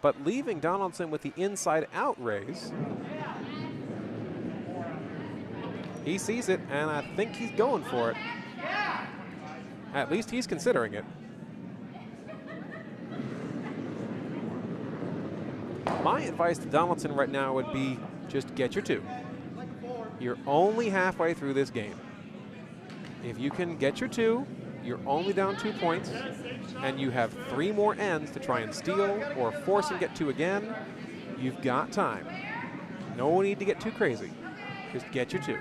but leaving Donaldson with the inside out raise. He sees it, and I think he's going for it. At least he's considering it. My advice to Donaldson right now would be just get your two. You're only halfway through this game. If you can get your two, you're only down 2 points, and you have 3 more ends to try and steal or force and get 2 again. You've got time. No need to get too crazy. Just get your 2.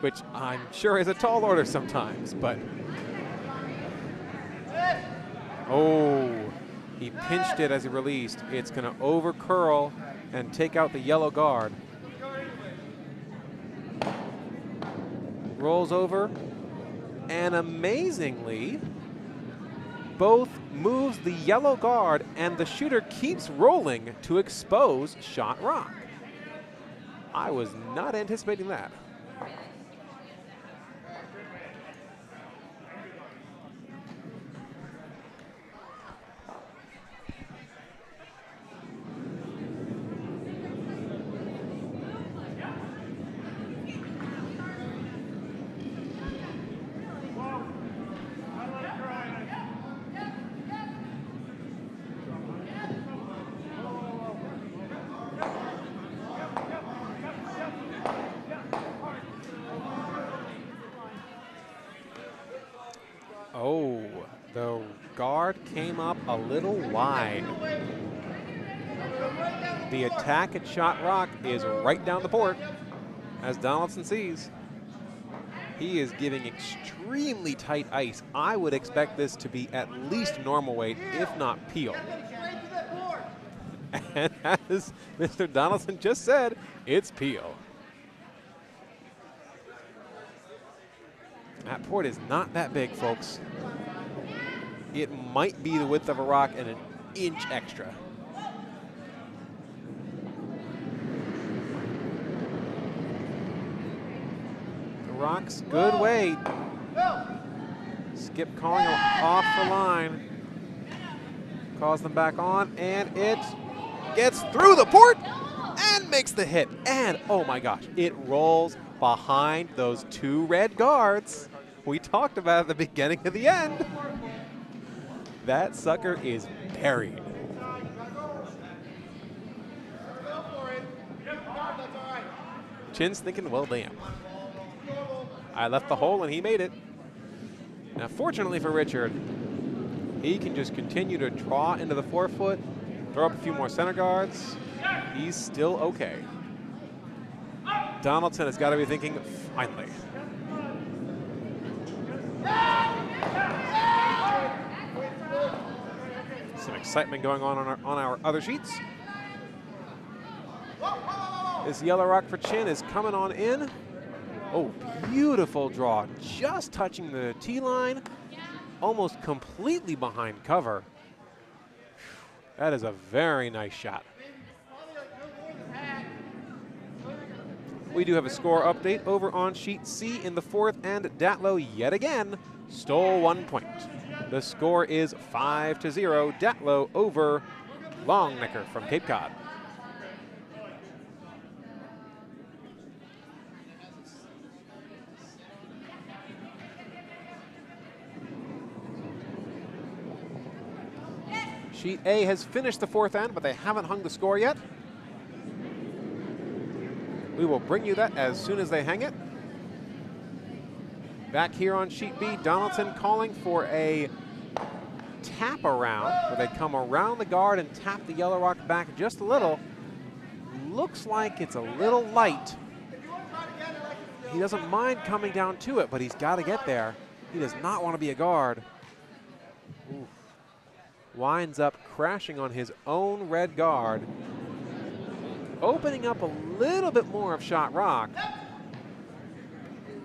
Which I'm sure is a tall order sometimes, but... Oh, he pinched it as he released. It's going to over curl and take out the yellow guard. Rolls over, and amazingly, both moves the yellow guard, and the shooter keeps rolling to expose shot rock. I was not anticipating that. Oh, the guard came up a little wide. The attack at Shot Rock is right down the port, as Donaldson sees. He is giving extremely tight ice. I would expect this to be at least normal weight, if not peel. And as Mr. Donaldson just said, it's peel. That port is not that big, folks. It might be the width of a rock and an inch extra. The rock's good weight. Skip calling off the line. Calls them back on, and it gets through the port and makes the hit. And, oh my gosh, it rolls behind those two red guards we talked about at the beginning of the end. That sucker is buried. Chin's thinking, well, damn. I left the hole and he made it. Now, fortunately for Richard, he can just continue to draw into the forefoot, throw up a few more center guards. He's still okay. Donaldson has got to be thinking, finally. Some excitement going on our other sheets. This yellow rock for Chin is coming on in. Oh, beautiful draw. Just touching the tee line. Almost completely behind cover. That is a very nice shot. We do have a score update over on sheet C in the fourth, and Datlow yet again stole 1 point. The score is 5-0, Datlow over Longnecker from Cape Cod. Sheet A has finished the fourth end, but they haven't hung the score yet. We will bring you that as soon as they hang it. Back here on sheet B, Donaldson calling for a tap around, where they come around the guard and tap the yellow rock back just a little. Looks like it's a little light. He doesn't mind coming down to it, but he's got to get there. He does not want to be a guard. Oof. Winds up crashing on his own red guard, opening up a little bit more of Shot Rock.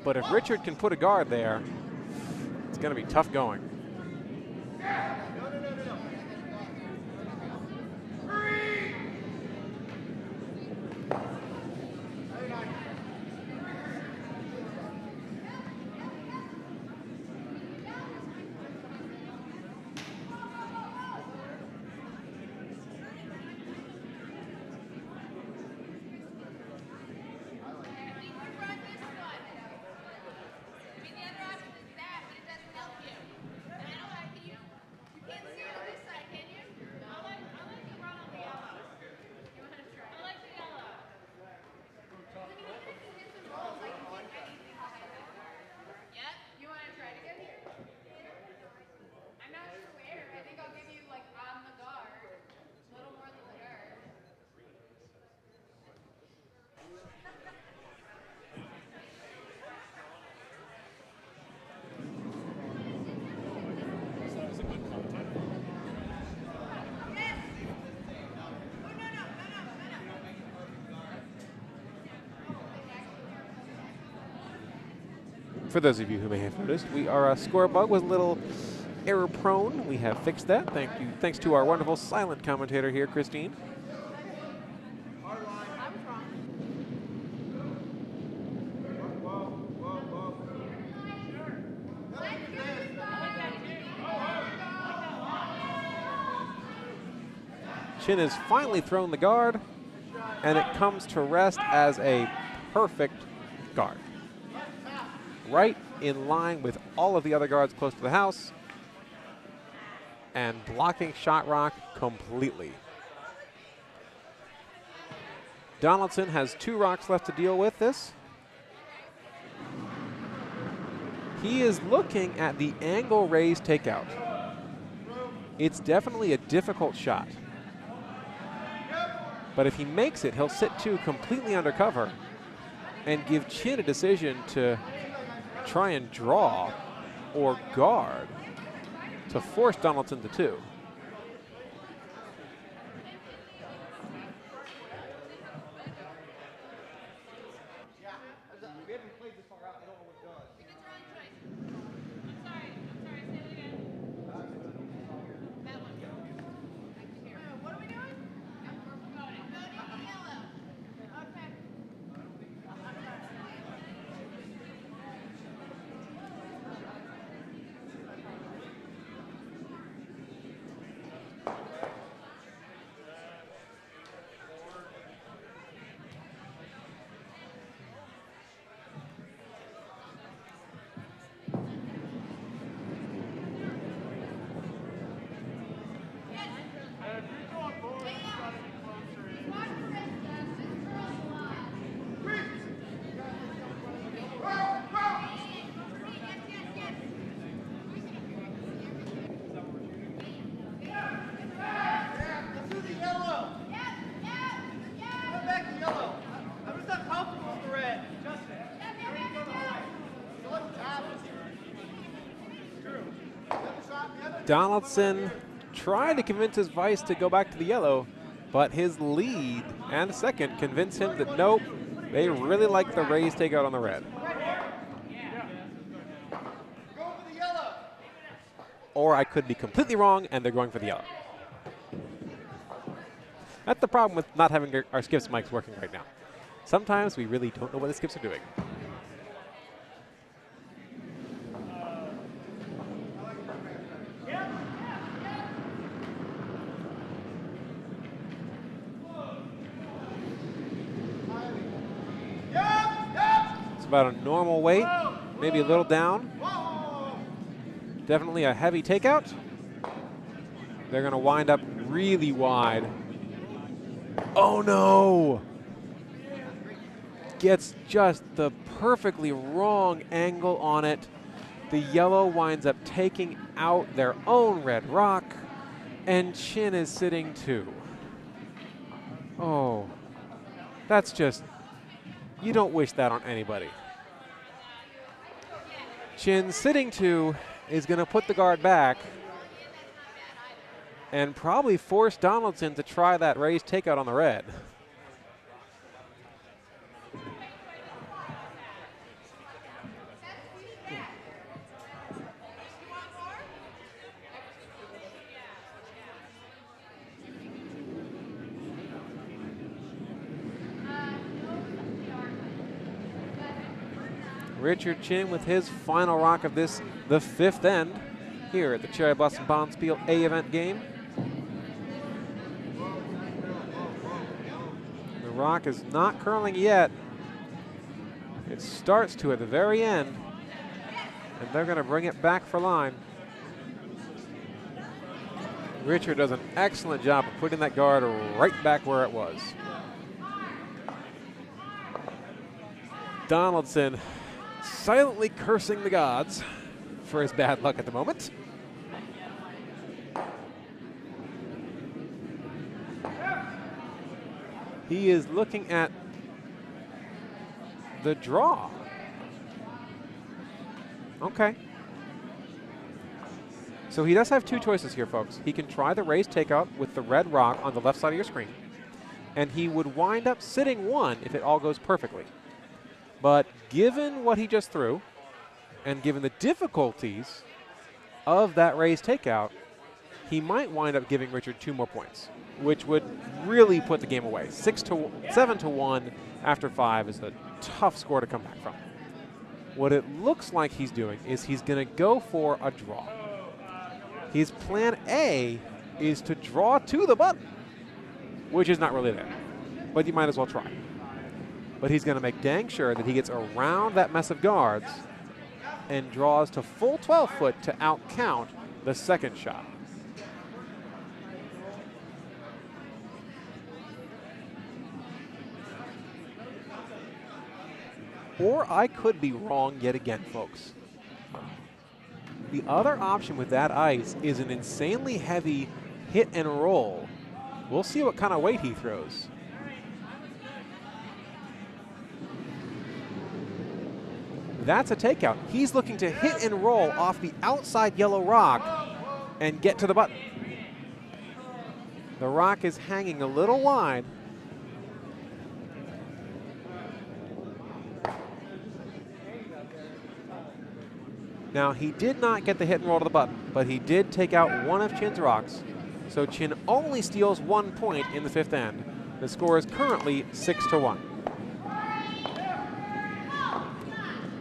But if Richard can put a guard there, it's going to be tough going. For those of you who may have noticed, we are a score bug was a little error prone. We have fixed that. Thank you. Thanks to our wonderful silent commentator here, Christine. Chin has finally thrown the guard, and it comes to rest as a perfect guard. Right in line with all of the other guards close to the house, and blocking Shot Rock completely. Donaldson has 2 rocks left to deal with this. He is looking at the angle raise takeout. It's definitely a difficult shot. But if he makes it, he'll sit 2 completely under cover and give Chin a decision to try and draw or guard to force Donaldson to 2. We haven't played this far out. I don't know what it does. It's wrong choice. I'm sorry. Say it again. That one. What are we doing? We're voting. Voting yellow. Okay. Let's do the yellow. Go back to yellow. I'm just not comfortable with the red. Justin. Donaldson tried to convince his vice to go back to the yellow, but his lead and second convinced him that nope, they really like the raise takeout on the red. Go for the yellow. Or I could be completely wrong and they're going for the yellow. That's the problem with not having our skips mics working right now. Sometimes we really don't know what the skips are doing. It's about a normal weight, maybe a little down. Definitely a heavy takeout. They're going to wind up really wide. Oh no! Gets just the perfectly wrong angle on it. The yellow winds up taking out their own red rock, and Chin is sitting 2. Oh, that's just, you don't wish that on anybody. Chin sitting 2 is going to put the guard back and probably force Donaldson to try that raise takeout on the red. Richard Chin with his final rock of this, the 5th end, here at the Cherry Blossom Bonspiel A event game. The rock is not curling yet. It starts to at the very end, and they're going to bring it back for line. Richard does an excellent job of putting that guard right back where it was. Donaldson silently cursing the gods for his bad luck at the moment. He is looking at the draw. Okay. So he does have 2 choices here, folks. He can try the raise takeout with the red rock on the left side of your screen, and he would wind up sitting 1 if it all goes perfectly. But given what he just threw, and given the difficulties of that raise takeout, he might wind up giving Richard 2 more points, which would really put the game away. 7-1 after 5 is a tough score to come back from. What it looks like he's doing is he's going to go for a draw. His plan A is to draw to the button, which is not really there, but you might as well try. But he's going to make dang sure that he gets around that mess of guards and draws to full 12 foot to outcount the second shot. Or I could be wrong yet again, folks. The other option with that ice is an insanely heavy hit and roll. We'll see what kind of weight he throws. That's a takeout. He's looking to hit and roll off the outside yellow rock and get to the button. The rock is hanging a little wide. Now, he did not get the hit and roll to the button, but he did take out one of Chin's rocks. So Chin only steals 1 point in the 5th end. The score is currently 6-1.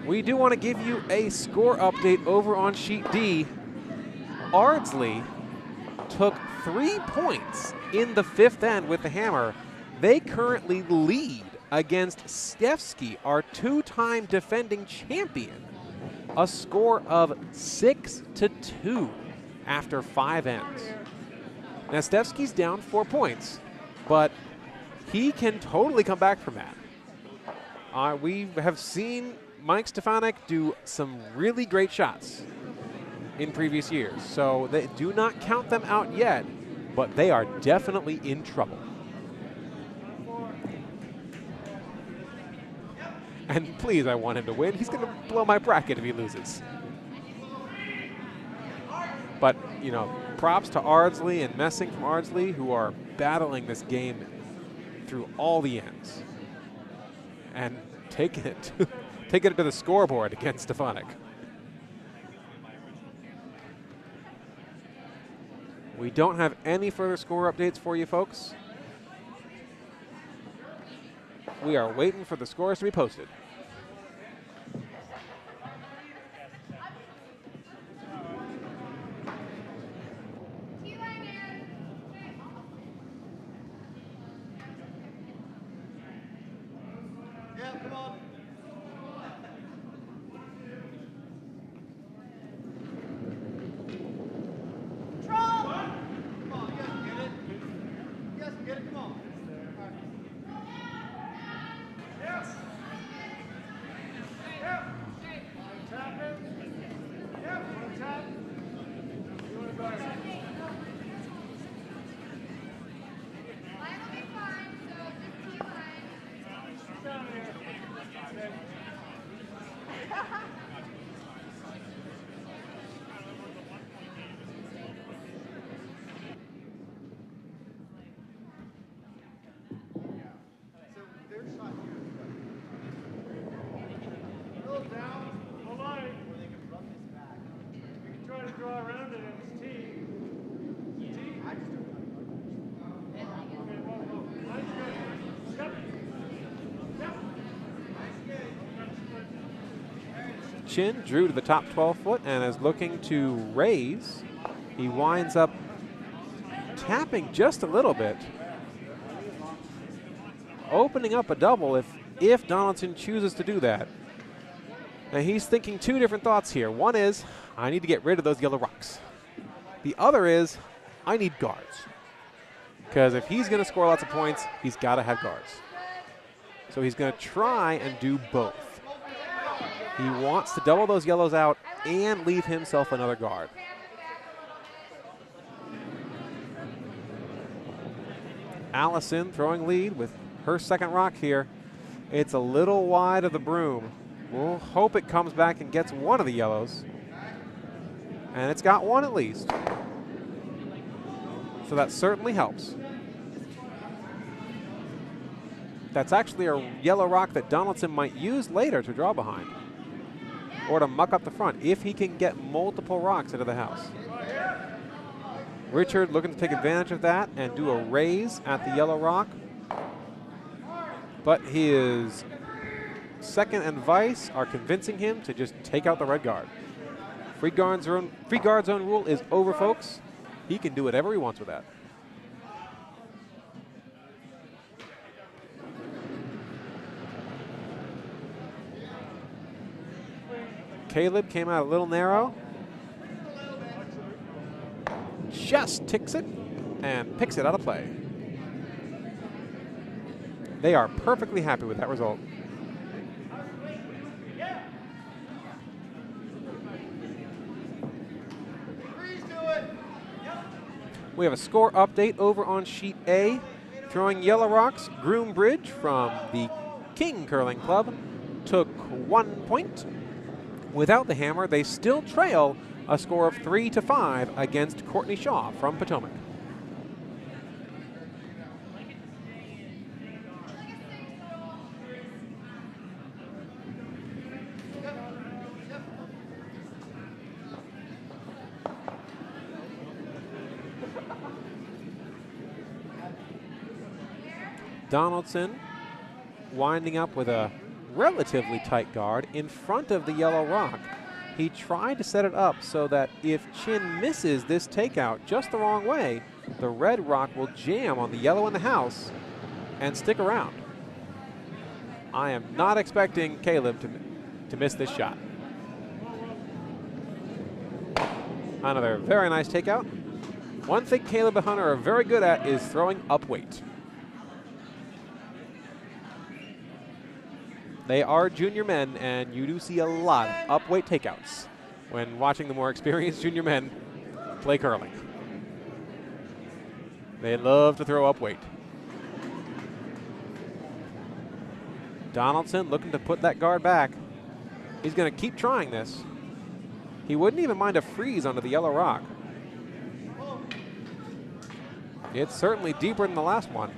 We do want to give you a score update over on sheet D. Ardsley took 3 points in the 5th end with the hammer. They currently lead against Stefsky, our 2-time defending champion. A score of 6-2 after 5 ends. Now Stefsky's down 4 points, but he can totally come back from that. We have seen Mike Stefanik do some really great shots in previous years, so they do not count them out yet, but they are definitely in trouble. And please, I want him to win. He's going to blow my bracket if he loses. But, you know, props to Ardsley and Messing from Ardsley, who are battling this game through all the ends and taking it to the scoreboard against Stefanik. We don't have any further score updates for you folks. We are waiting for the scores to be posted. Yeah, come on. Come on, you guys can get it. You guys can get it, come on. Yes. Yep. Tap it. Yep. One tap. You want to go ahead? Line will be fine, so just T line. Down here. So their shot here is good. Go down the line. Where they can run this back. You can try to draw around it and it's T. T. I just don't know. Okay, whoa. Line's good. Yep. Yep. Chin drew to the top 12 foot and is looking to raise. He winds up tapping just a little bit, opening up a double if Donaldson chooses to do that. Now he's thinking 2 different thoughts here. One is, I need to get rid of those yellow rocks. The other is, I need guards. Because if he's going to score lots of points, he's got to have guards. So he's going to try and do both. He wants to double those yellows out and leave himself another guard. Allison throwing lead with her second rock here. It's a little wide of the broom. We'll hope it comes back and gets one of the yellows. And it's got one at least. So that certainly helps. That's actually a yellow rock that Donaldson might use later to draw behind, or to muck up the front if he can get multiple rocks into the house. Richard looking to take advantage of that and do a raise at the yellow rock. But his second and vice are convincing him to just take out the red guard. Free guard zone rule is over, folks. He can do whatever he wants with that. Caleb came out a little narrow. Just ticks it and picks it out of play. They are perfectly happy with that result. We have a score update over on sheet A. Throwing yellow rocks, Groom Bridge from the King Curling Club took 1 point. Without the hammer, they still trail a score of 3-5 against Courtney Shaw from Potomac. Donaldson winding up with a relatively tight guard in front of the yellow rock. He tried to set it up so that if Chin misses this takeout just the wrong way, the red rock will jam on the yellow in the house and stick around. I am not expecting Caleb to miss this shot. Another very nice takeout. One thing Caleb and Hunter are very good at is throwing up weight. They are junior men, and you do see a lot of upweight takeouts when watching the more experienced junior men play curling. They love to throw up weight. Donaldson looking to put that guard back. He's going to keep trying this. He wouldn't even mind a freeze onto the yellow rock. It's certainly deeper than the last one.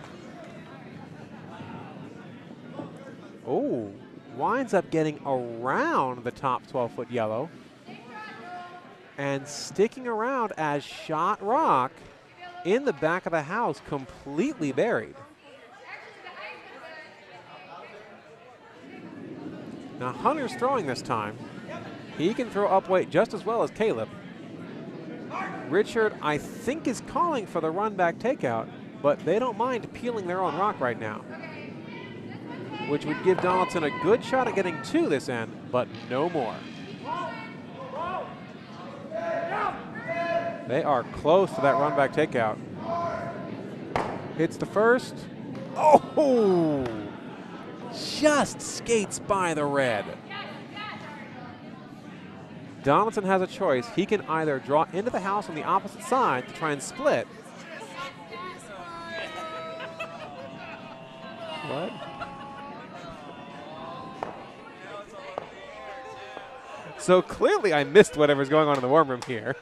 Oh, winds up getting around the top 12-foot yellow and sticking around as shot rock in the back of the house, completely buried. Now Hunter's throwing this time. He can throw up weight just as well as Caleb. Richard, I think, is calling for the run back takeout, but they don't mind peeling their own rock right now, which would give Donaldson a good shot at getting to this end, but no more. They are close to that run back takeout. Hits the first. Oh! Just skates by the red. Donaldson has a choice. He can either draw into the house on the opposite side to try and split. What? So clearly I missed whatever's going on in the warm room here,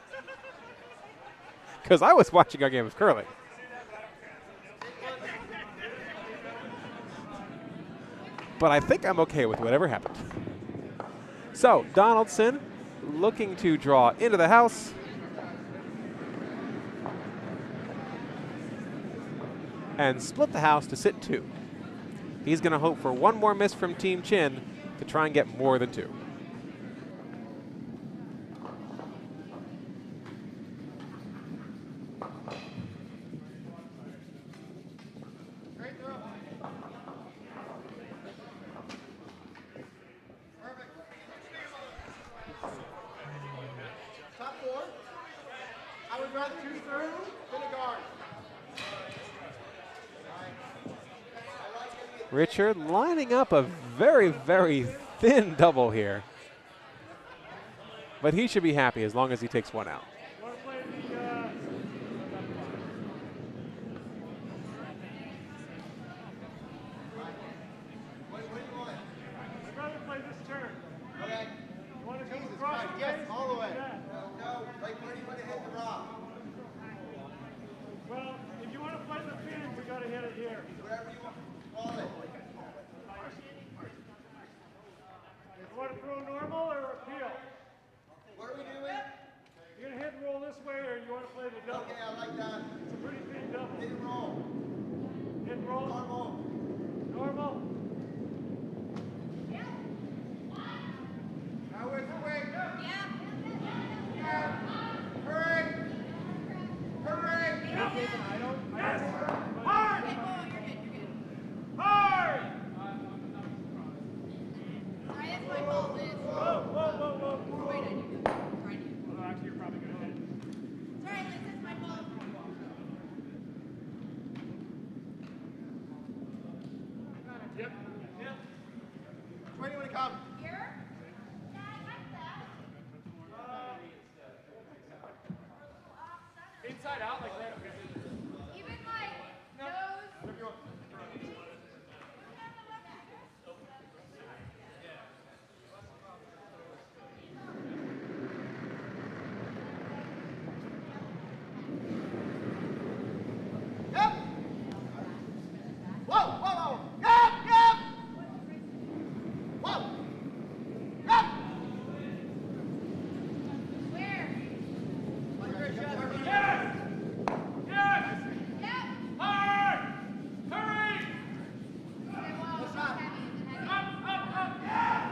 because I was watching our game of curling. But I think I'm okay with whatever happened. So Donaldson looking to draw into the house. And split the house to sit 2. He's going to hope for one more miss from Team Chin to try and get more than 2. Richard lining up a very, very thin double here. But he should be happy as long as he takes one out. Well, if you want to play the pins, we got to hit it here. Whatever you want. Call it. You want to throw normal or appeal? What are we doing? You're going to hit and roll this way, or you want to play the double? Okay, I like that. It's a pretty big double. Hit and roll. Hit and roll? Normal. Normal? Yeah. Now where's the weight? Yeah. Hurry! Hurry! I don't. Yes! Hard! Hard! Sorry, that's my fault, Liz. Whoa. Wait, I do. Sorry. Well, actually, you're probably going to hit. Sorry, Liz, that's my fault. Inside out like that. Okay. Even like nose. Yep. Whoa, whoa, whoa. Yep, yep. Whoa. Yep. Where? Yes! Yes! Yep. Hard! Hurry! Okay, well, What's that? heavy. Up, up, up! Yes!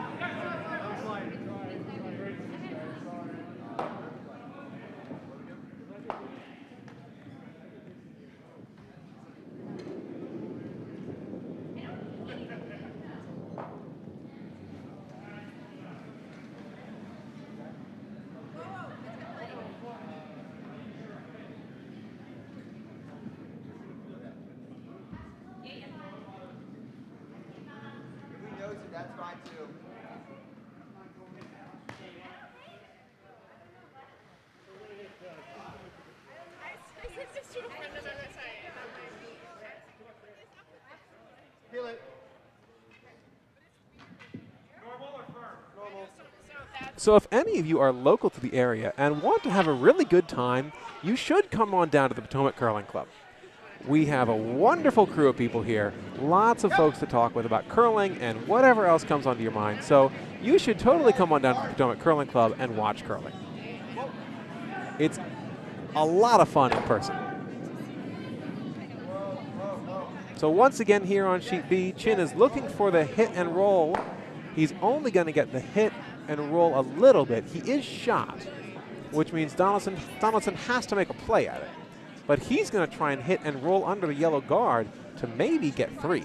If we knows it, that's fine too. Feel it. Normal or firm? Normal. So if any of you are local to the area and want to have a really good time, you should come on down to the Potomac Curling Club. We have a wonderful crew of people here, lots of folks to talk with about curling and whatever else comes onto your mind. So you should totally come on down to the Potomac Curling Club and watch curling. It's a lot of fun in person. So once again here on sheet B, Chin is looking for the hit and roll. He's only going to get the hit and roll a little bit. He is shot, which means Donaldson has to make a play at it. But he's going to try and hit and roll under the yellow guard to maybe get 3.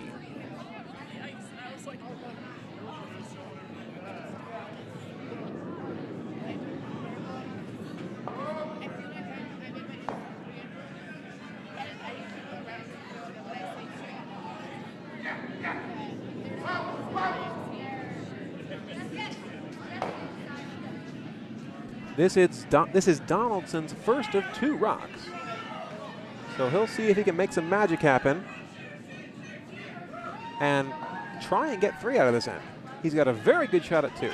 This is Donaldson's first of 2 rocks. So he'll see if he can make some magic happen and try and get 3 out of this end. He's got a very good shot at 2.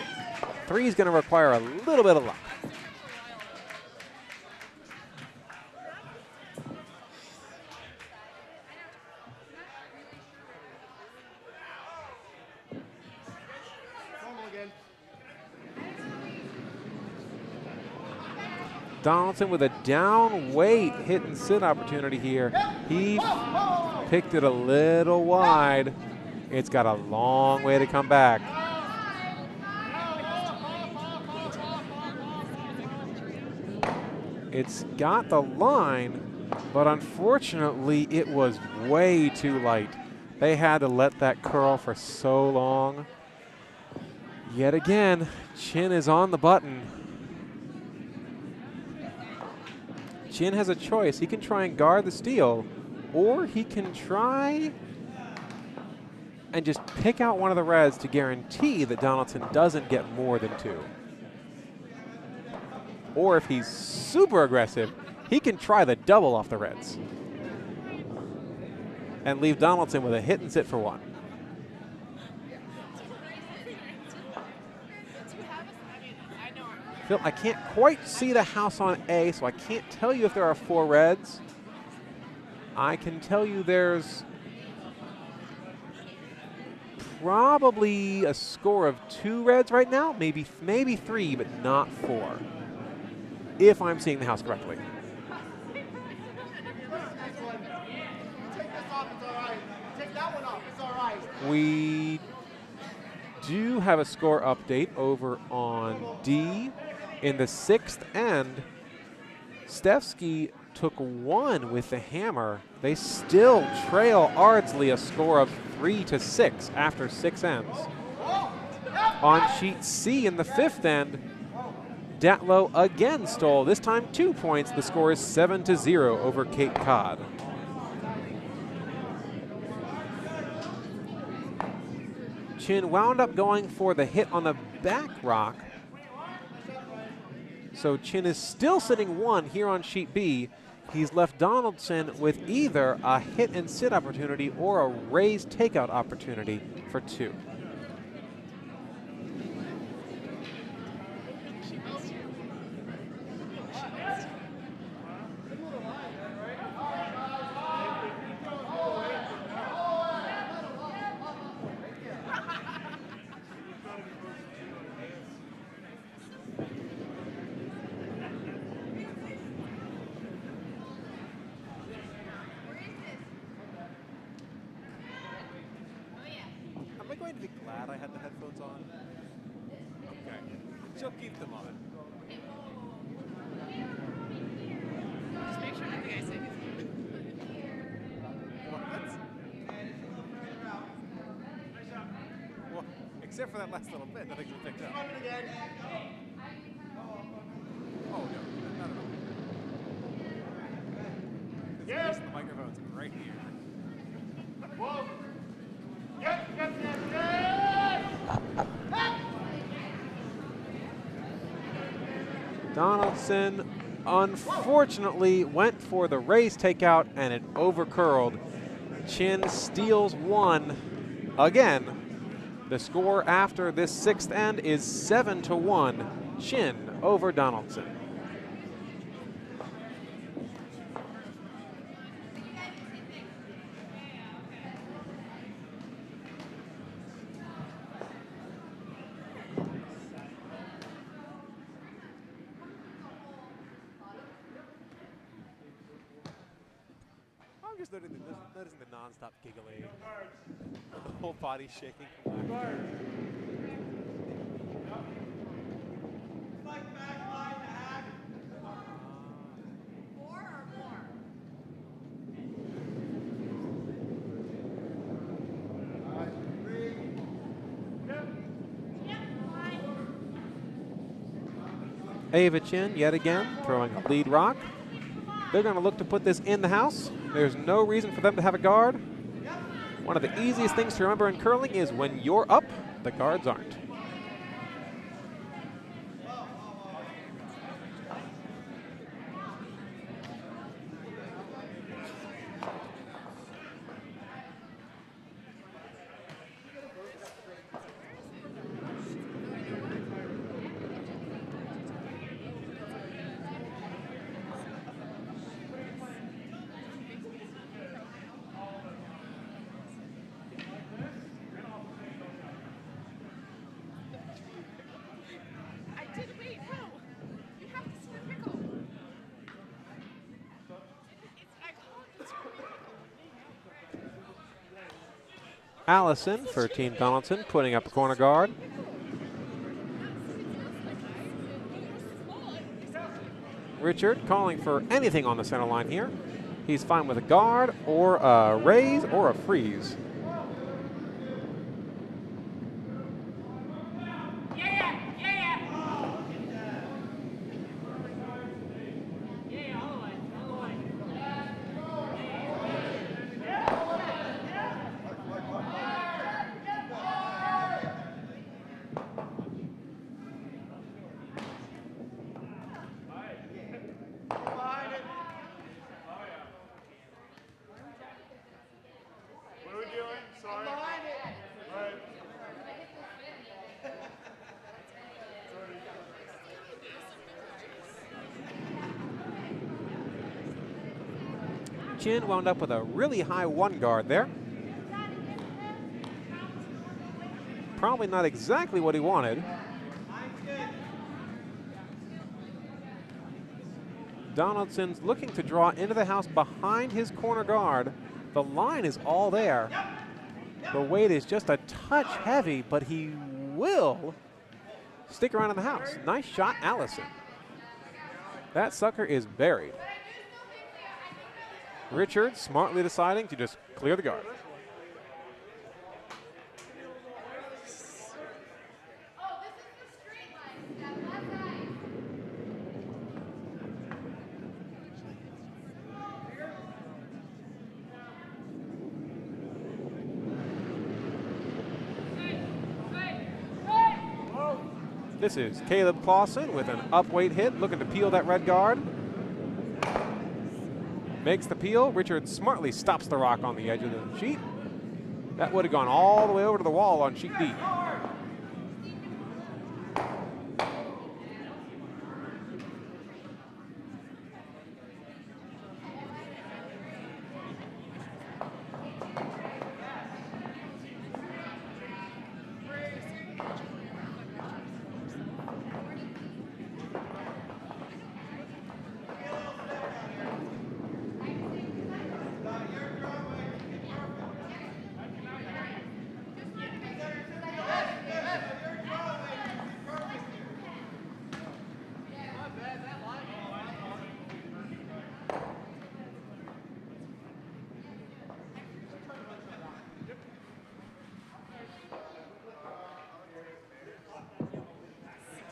3 is going to require a little bit of luck. Normal again. Donaldson with a down weight hit and sit opportunity here. He picked it a little wide. It's got a long way to come back. It's got the line, but unfortunately it was way too light. They had to let that curl for so long. Yet again, Chin is on the button. Chin has a choice. He can try and guard the steal, or he can try and just pick out one of the reds to guarantee that Donaldson doesn't get more than 2. Or if he's super aggressive, he can try the double off the reds and leave Donaldson with a hit and sit for 1. Phil, I can't quite see the house on A, so I can't tell you if there are 4 reds. I can tell you there's probably a score of 2 reds right now, maybe 3, but not 4, if I'm seeing the house correctly. Take this off, it's all right. Take that one off, it's all right. We do have a score update over on D. In the 6th end, Stefsky took 1 with the hammer. They still trail Ardsley a score of 3-6 after 6 ends. On sheet C in the 5th end, Datlow again stole, this time 2 points. The score is 7-0 over Cape Cod. Chin wound up going for the hit on the back rock. So Chin is still sitting 1 here on sheet B. he's left Donaldson with either a hit and sit opportunity or a raised takeout opportunity for 2. Am I going to be glad I had the headphones on? Okay. She'll keep them on. Just make sure nothing I say gets Well, except for that last little bit, nothing's been picked up. Oh, no. Not at all. Yes. The microphone's right here. Whoa. Yes, yes, yes, yes! Donaldson unfortunately went for the raise takeout and it overcurled. Chin steals 1 again. The score after this 6th end is 7-1. Chin over Donaldson. I'm just noticing the non-stop giggling. The whole body shaking. from laughter. Like back line to hack. 4 or more? Ava Chin yet again throwing a lead rock. They're going to look to put this in the house. There's no reason for them to have a guard. One of the easiest things to remember in curling is when you're up, the guards aren't. I did wait, no. You have to see the pickle. I called it. Allison for Team Donaldson putting up a corner guard. Richard calling for anything on the center line here. He's fine with a guard or a raise or a freeze. What are we doing? Sorry. Right. Chin wound up with a really high 1 guard there. Probably not exactly what he wanted. Donaldson's looking to draw into the house behind his corner guard. The line is all there. The weight is just a touch heavy, but he will stick around in the house. Nice shot, Allison. That sucker is buried. Richard smartly deciding to just clear the guard. This is Caleb Clausen with an up weight hit, looking to peel that red guard. Makes the peel. Richard smartly stops the rock on the edge of the sheet. That would have gone all the way over to the wall on sheet D.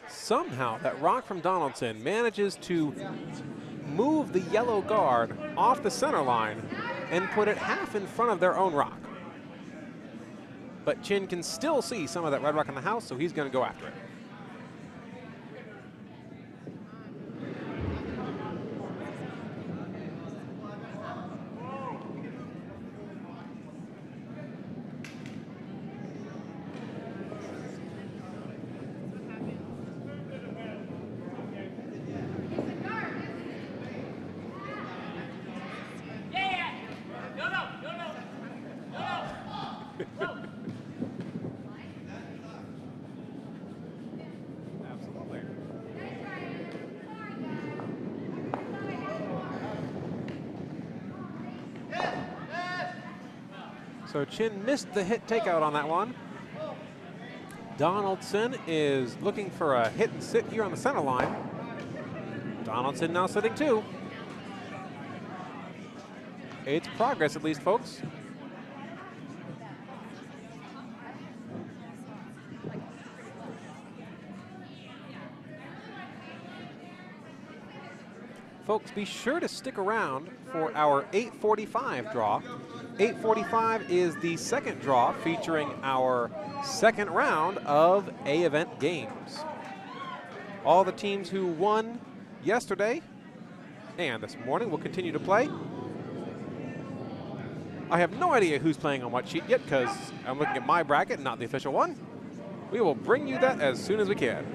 Somehow, that rock from Donaldson manages to move the yellow guard off the center line and put it half in front of their own rock. But Chin can still see some of that red rock in the house, so he's going to go after it. So Chin missed the hit takeout on that one. Donaldson is looking for a hit and sit here on the center line. Donaldson now sitting too. It's progress at least, folks. Folks, be sure to stick around for our 8:45 draw. 8:45 is the second draw featuring our second round of A-event games. All the teams who won yesterday and this morning will continue to play. I have no idea who's playing on what sheet yet because I'm looking at my bracket, not the official one. We will bring you that as soon as we can.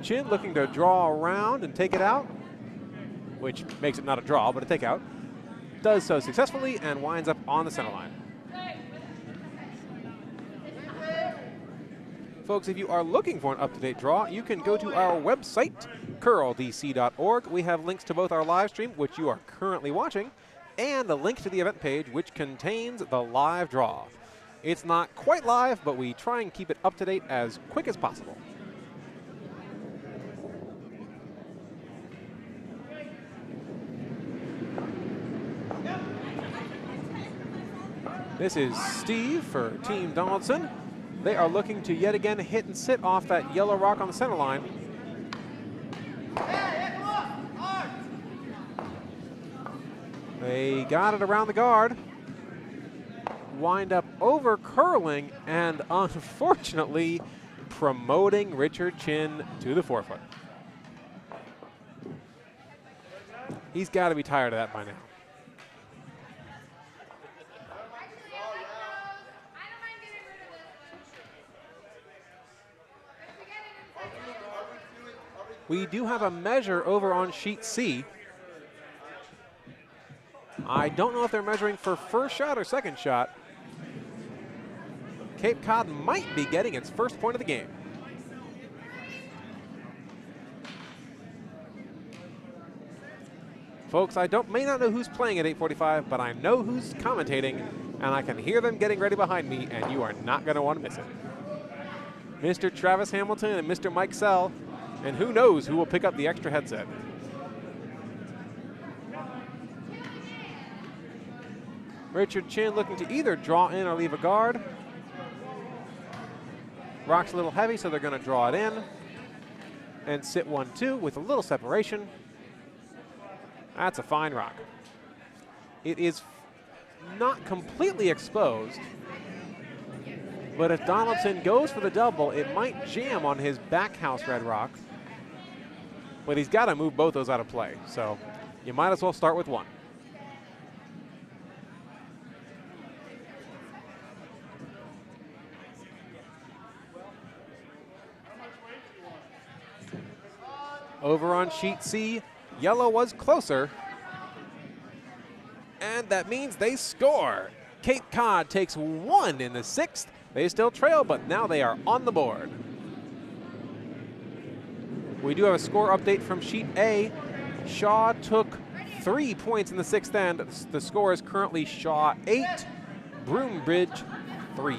Chin looking to draw around and take it out, which makes it not a draw, but a takeout. Does so successfully and winds up on the center line. Folks, if you are looking for an up-to-date draw, you can go to our website, curldc.org. We have links to both our live stream, which you are currently watching, and a link to the event page, which contains the live draw. It's not quite live, but we try and keep it up-to-date as quick as possible. This is Steve for Team Donaldson. They are looking to yet again hit and sit off that yellow rock on the center line. They got it around the guard. Wind up over curling and unfortunately promoting Richard Chin to the forefoot. He's got to be tired of that by now. We do have a measure over on sheet C. I don't know if they're measuring for first shot or second shot. Cape Cod might be getting its first point of the game. Folks, I may not know who's playing at 8:45, but I know who's commentating, and I can hear them getting ready behind me, and you are not going to want to miss it. Mr. Travis Hamilton and Mr. Mike Sell. And who knows who will pick up the extra headset. Richard Chin looking to either draw in or leave a guard. Rock's a little heavy, so they're going to draw it in and sit 1-2 with a little separation. That's a fine rock. It is not completely exposed, but if Donaldson goes for the double, it might jam on his back house red rock. But he's got to move both those out of play. So you might as well start with one. Over on sheet C, yellow was closer. And that means they score. Cape Cod takes 1 in the 6th. They still trail, but now they are on the board. We do have a score update from sheet A. Shaw took 3 points in the 6th end. The score is currently Shaw 8, Broombridge 3.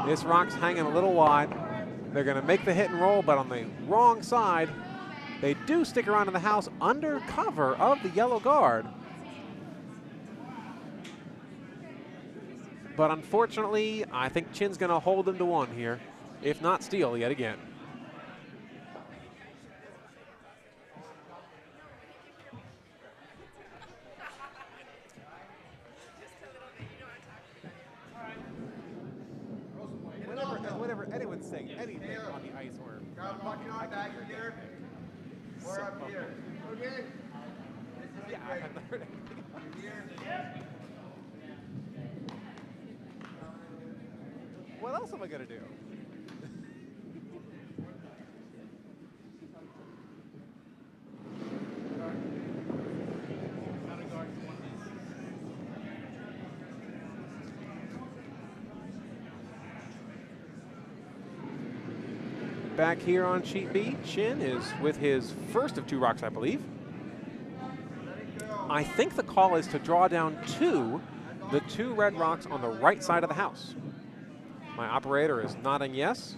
This rock's hanging a little wide. They're going to make the hit and roll, but on the wrong side. They do stick around in the house under cover of the yellow guard. But unfortunately, I think Chin's going to hold them to 1 here, if not steal yet again. Whenever anyone's saying anything on the ice or Or up here. Okay? yeah, I've not heard anything. What else am I gonna do? Back here on sheet B, Chin is with his first of 2 rocks, I believe. I think the call is to draw down the 2 red rocks on the right side of the house. My operator is nodding yes.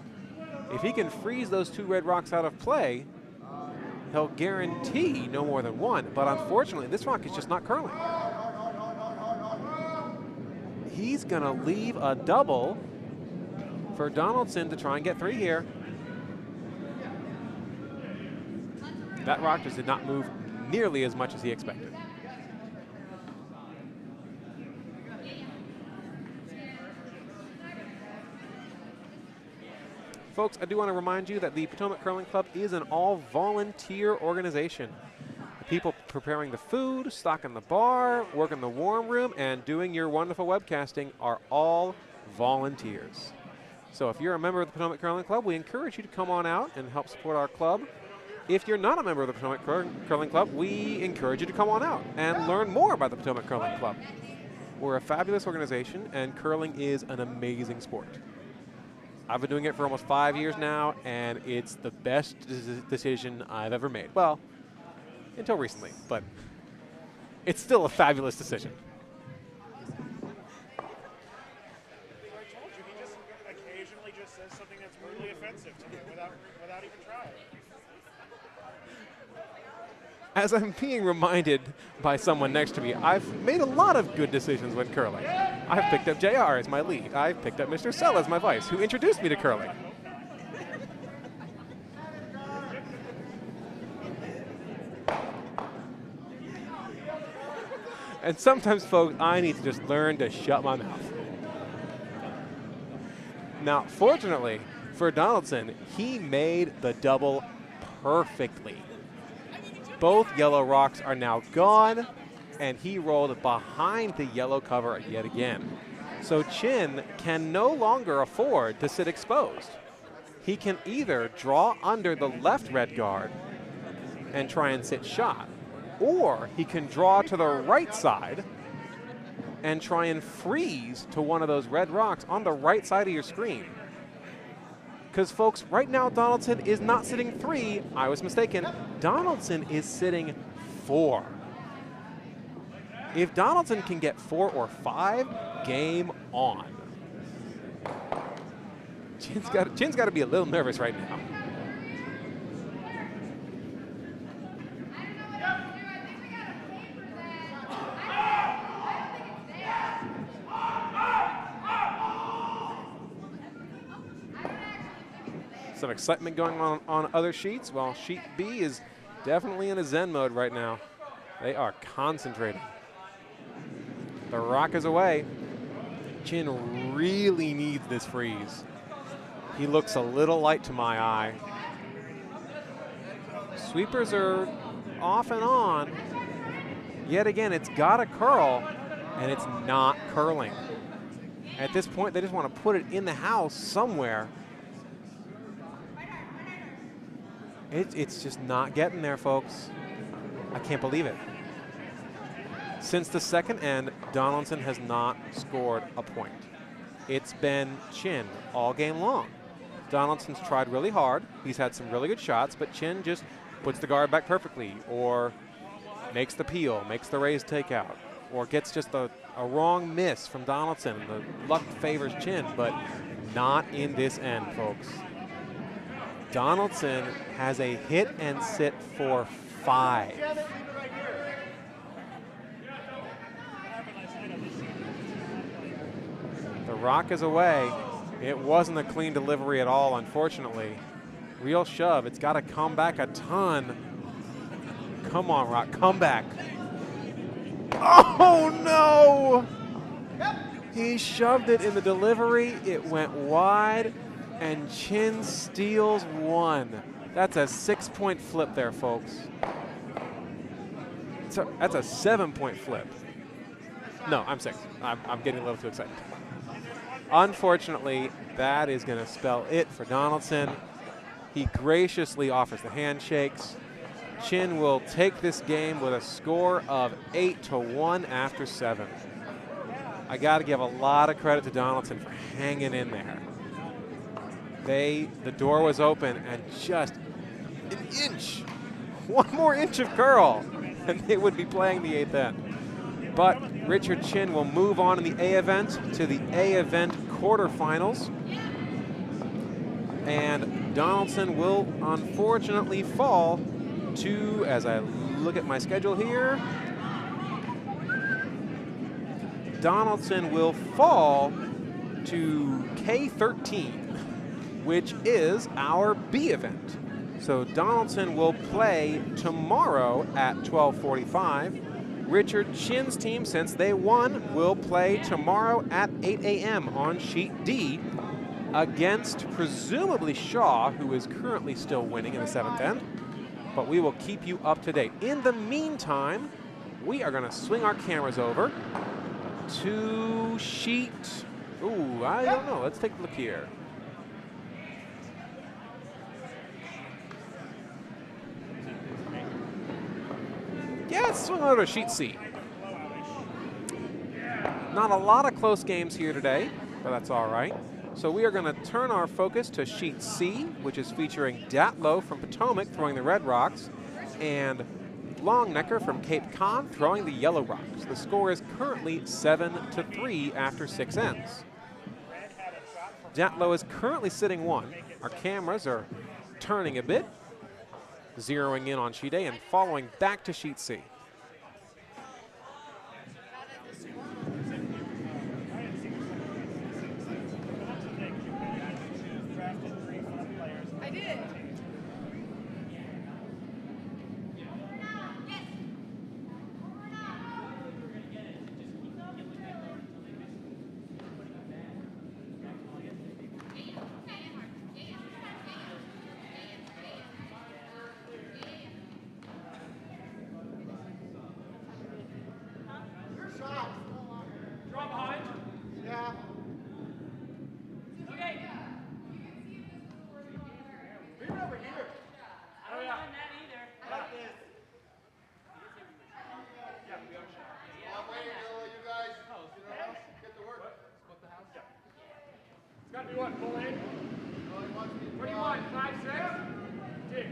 If he can freeze those 2 red rocks out of play, he'll guarantee no more than 1. But unfortunately, this rock is just not curling. He's going to leave a double for Donaldson to try and get 3 here. That rock just did not move nearly as much as he expected. Folks, I do want to remind you that the Potomac Curling Club is an all-volunteer organization. The people preparing the food, stocking the bar, working the warm room, and doing your wonderful webcasting are all volunteers. So if you're a member of the Potomac Curling Club, we encourage you to come on out and help support our club. If you're not a member of the Potomac Curling Club, we encourage you to come on out and learn more about the Potomac Curling Club. We're a fabulous organization, and curling is an amazing sport. I've been doing it for almost 5 years now, and it's the best decision I've ever made. Well, until recently, but it's still a fabulous decision. I told you, he just occasionally just says something that's brutally offensive to me without even trying. As I'm being reminded by someone next to me, I've made a lot of good decisions when curling. I've picked up JR as my lead. I've picked up Mr. Sell as my vice, who introduced me to curling. And sometimes, folks, I need to just learn to shut my mouth. Now, fortunately for Donaldson, he made the double perfectly. Both yellow rocks are now gone, and he rolled behind the yellow cover yet again. So Chin can no longer afford to sit exposed. He can either draw under the left red guard and try and sit shot, or he can draw to the right side and try and freeze to one of those red rocks on the right side of your screen. Because, folks, right now Donaldson is not sitting 3. I was mistaken. Donaldson is sitting 4. If Donaldson can get 4 or 5, game on. Chin's got to be a little nervous right now. Some excitement going on other sheets. Well, sheet B is definitely in a zen mode right now. They are concentrating. The rock is away. Chin really needs this freeze. He looks a little light to my eye. Sweepers are off and on. Yet again, it's got to curl, and it's not curling. At this point, they just want to put it in the house somewhere. It's just not getting there, folks. I can't believe it. Since the second end, Donaldson has not scored a point. It's been Chin all game long. Donaldson's tried really hard. He's had some really good shots, but Chin just puts the guard back perfectly, or makes the peel, makes the raise takeout, or gets just a wrong miss from Donaldson. The luck favors Chin, but not in this end, folks. Donaldson has a hit and sit for 5. The rock is away. It wasn't a clean delivery at all, unfortunately. Real shove. It's got to come back a ton. Come on, Rock. Come back. Oh, no! He shoved it in the delivery. It went wide, and Chin steals 1. That's a 6-point flip there, folks. That's a 7-point flip. No, I'm 6. I'm getting a little too excited. Unfortunately, that is going to spell it for Donaldson. He graciously offers the handshakes. Chin will take this game with a score of 8-1 after 7. I got to give a lot of credit to Donaldson for hanging in there. The door was open, and just an inch, one more inch of curl, and they would be playing the 8th end. But Richard Chin will move on in the A event to the A event quarterfinals. And Donaldson will unfortunately fall to, as I look at my schedule here, Donaldson will fall to K13, which is our B event. So Donaldson will play tomorrow at 12:45. Richard Chin's team, since they won, will play tomorrow at 8 a.m. on sheet D against presumably Shaw, who is currently still winning in the 7th end. But we will keep you up to date. In the meantime, we are going to swing our cameras over to sheet. Ooh, I don't know. Let's take a look here. Yeah, let's swing over to sheet C. Not a lot of close games here today, but that's all right. So we are going to turn our focus to sheet C, which is featuring Datlow from Potomac throwing the Red Rocks, and Longnecker from Cape Cod throwing the Yellow Rocks. The score is currently 7-3 after 6 ends. Datlow is currently sitting 1. Our cameras are turning a bit, zeroing in on sheet A and following back to sheet C. I did. Got to be what, full 8? What do you want, 5-6? Dig.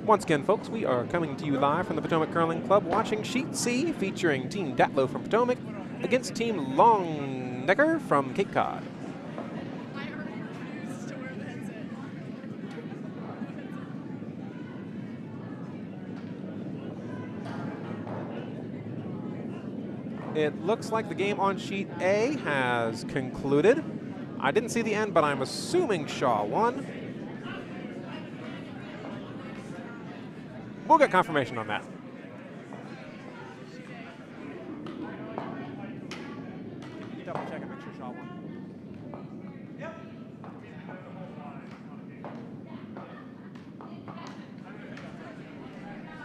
Once again, folks, we are coming to you live from the Potomac Curling Club, watching Sheet C, featuring Team Datlow from Potomac against Team Longnecker from Cape Cod. I already refuse to wear the headset. It looks like the game on Sheet A has concluded. I didn't see the end, but I'm assuming Shaw won. We'll get confirmation on that. Double check and make sure Shaw won. Yep.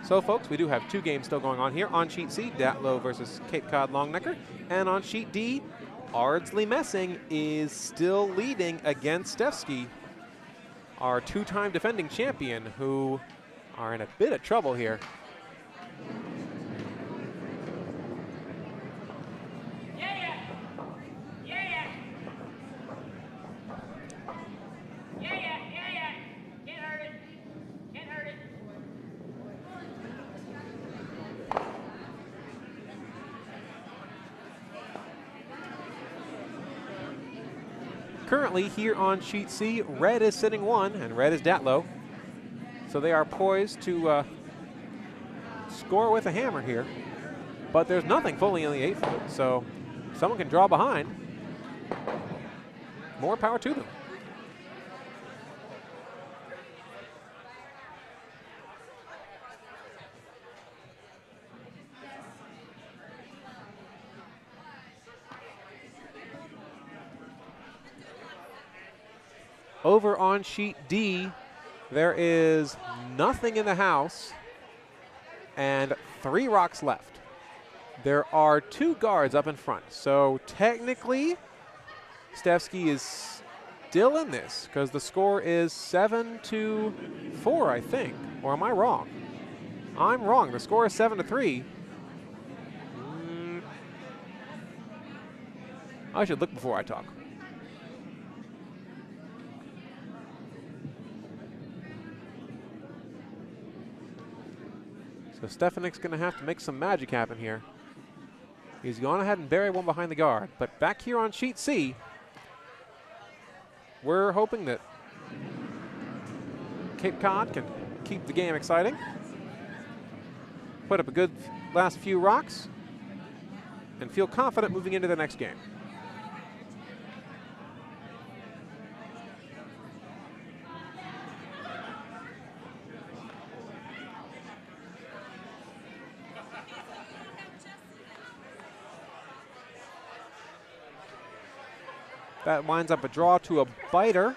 So, folks, we do have two games still going on here. On Sheet C, Datlow versus Cape Cod Longnecker. And on Sheet D, Ardsley Messing is still leading against Stefsky, our two-time defending champion, who are in a bit of trouble here. Currently here on Sheet C, red is sitting one, and red is Datlow. So they are poised to score with a hammer here. But there's nothing fully in the 8th, so someone can draw behind. More power to them. Over on Sheet D, there is nothing in the house and 3 rocks left. There are 2 guards up in front, so technically Stefsky is still in this because the score is 7-4, I think. Or am I wrong? I'm wrong. The score is 7-3. I should look before I talk. So Stefanik's going to have to make some magic happen here. He's gone ahead and buried one behind the guard. But back here on Sheet C, we're hoping that Cape Cod can keep the game exciting. Put up a good last few rocks and feel confident moving into the next game. That winds up a draw to a biter.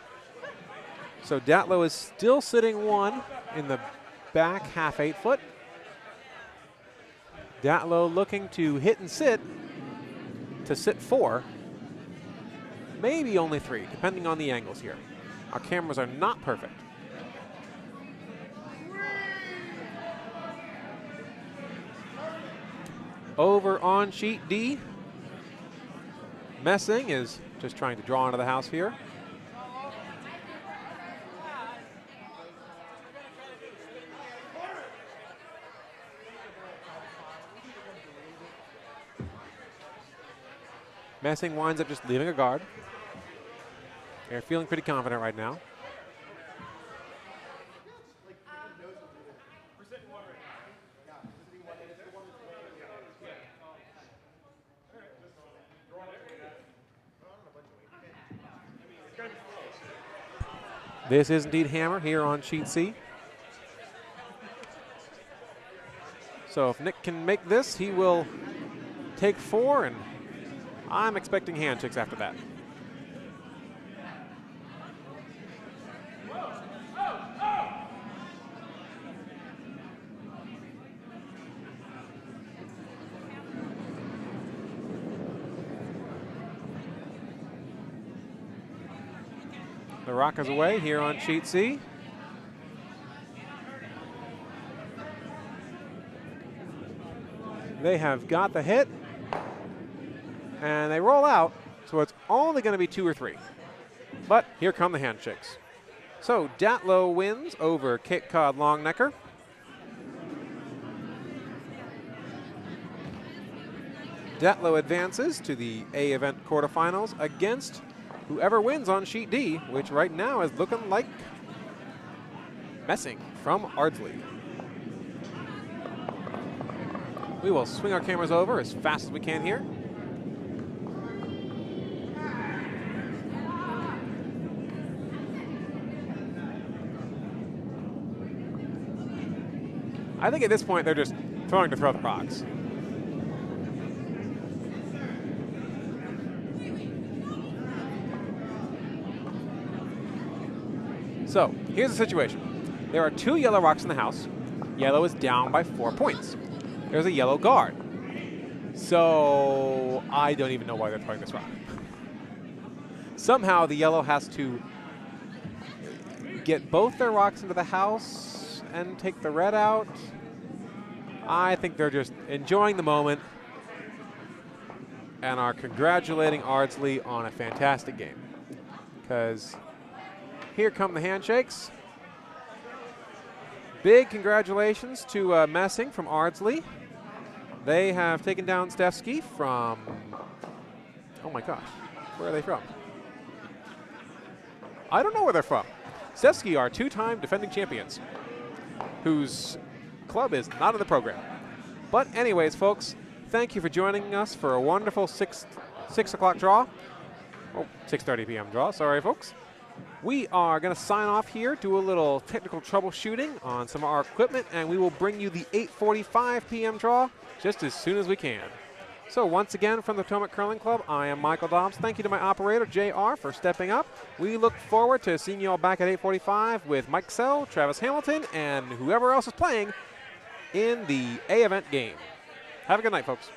So Datlow is still sitting one in the back half 8 foot. Datlow looking to hit and sit to sit 4. Maybe only 3, depending on the angles here. Our cameras are not perfect. Over on Sheet D, Messing is just trying to draw into the house here. Messing winds up just leaving a guard. They're feeling pretty confident right now. This is indeed hammer here on Sheet C. So if Nick can make this, he will take 4, and I'm expecting handshakes after that. The rock is away here on Sheet C. They have got the hit, and they roll out, so it's only going to be 2 or 3. But here come the handshakes. So Datlow wins over Cape Cod Longnecker. Datlow advances to the A event quarterfinals against whoever wins on sheet D, which right now is looking like Messing from Ardsley. We will swing our cameras over as fast as we can here. I think at this point they're just throwing to throw the rocks. So here's the situation. There are 2 yellow rocks in the house. Yellow is down by 4 points. There's a yellow guard. So I don't even know why they're throwing this rock. Somehow the yellow has to get both their rocks into the house and take the red out. I think they're just enjoying the moment and are congratulating Ardsley on a fantastic game. Because here come the handshakes. Big congratulations to Messing from Ardsley. They have taken down Stefsky from, oh my gosh, where are they from? I don't know where they're from. Stefsky are 2-time defending champions whose club is not in the program. But anyways, folks, thank you for joining us for a wonderful 6 o'clock draw. Oh, 6:30 p.m. draw, sorry folks. We are going to sign off here, do a little technical troubleshooting on some of our equipment, and we will bring you the 8:45 p.m. draw just as soon as we can. So once again from the Potomac Curling Club, I am Michael Dobbs. Thank you to my operator, JR, for stepping up. We look forward to seeing you all back at 8:45 with Mike Sell, Travis Hamilton, and whoever else is playing in the A event game. Have a good night, folks.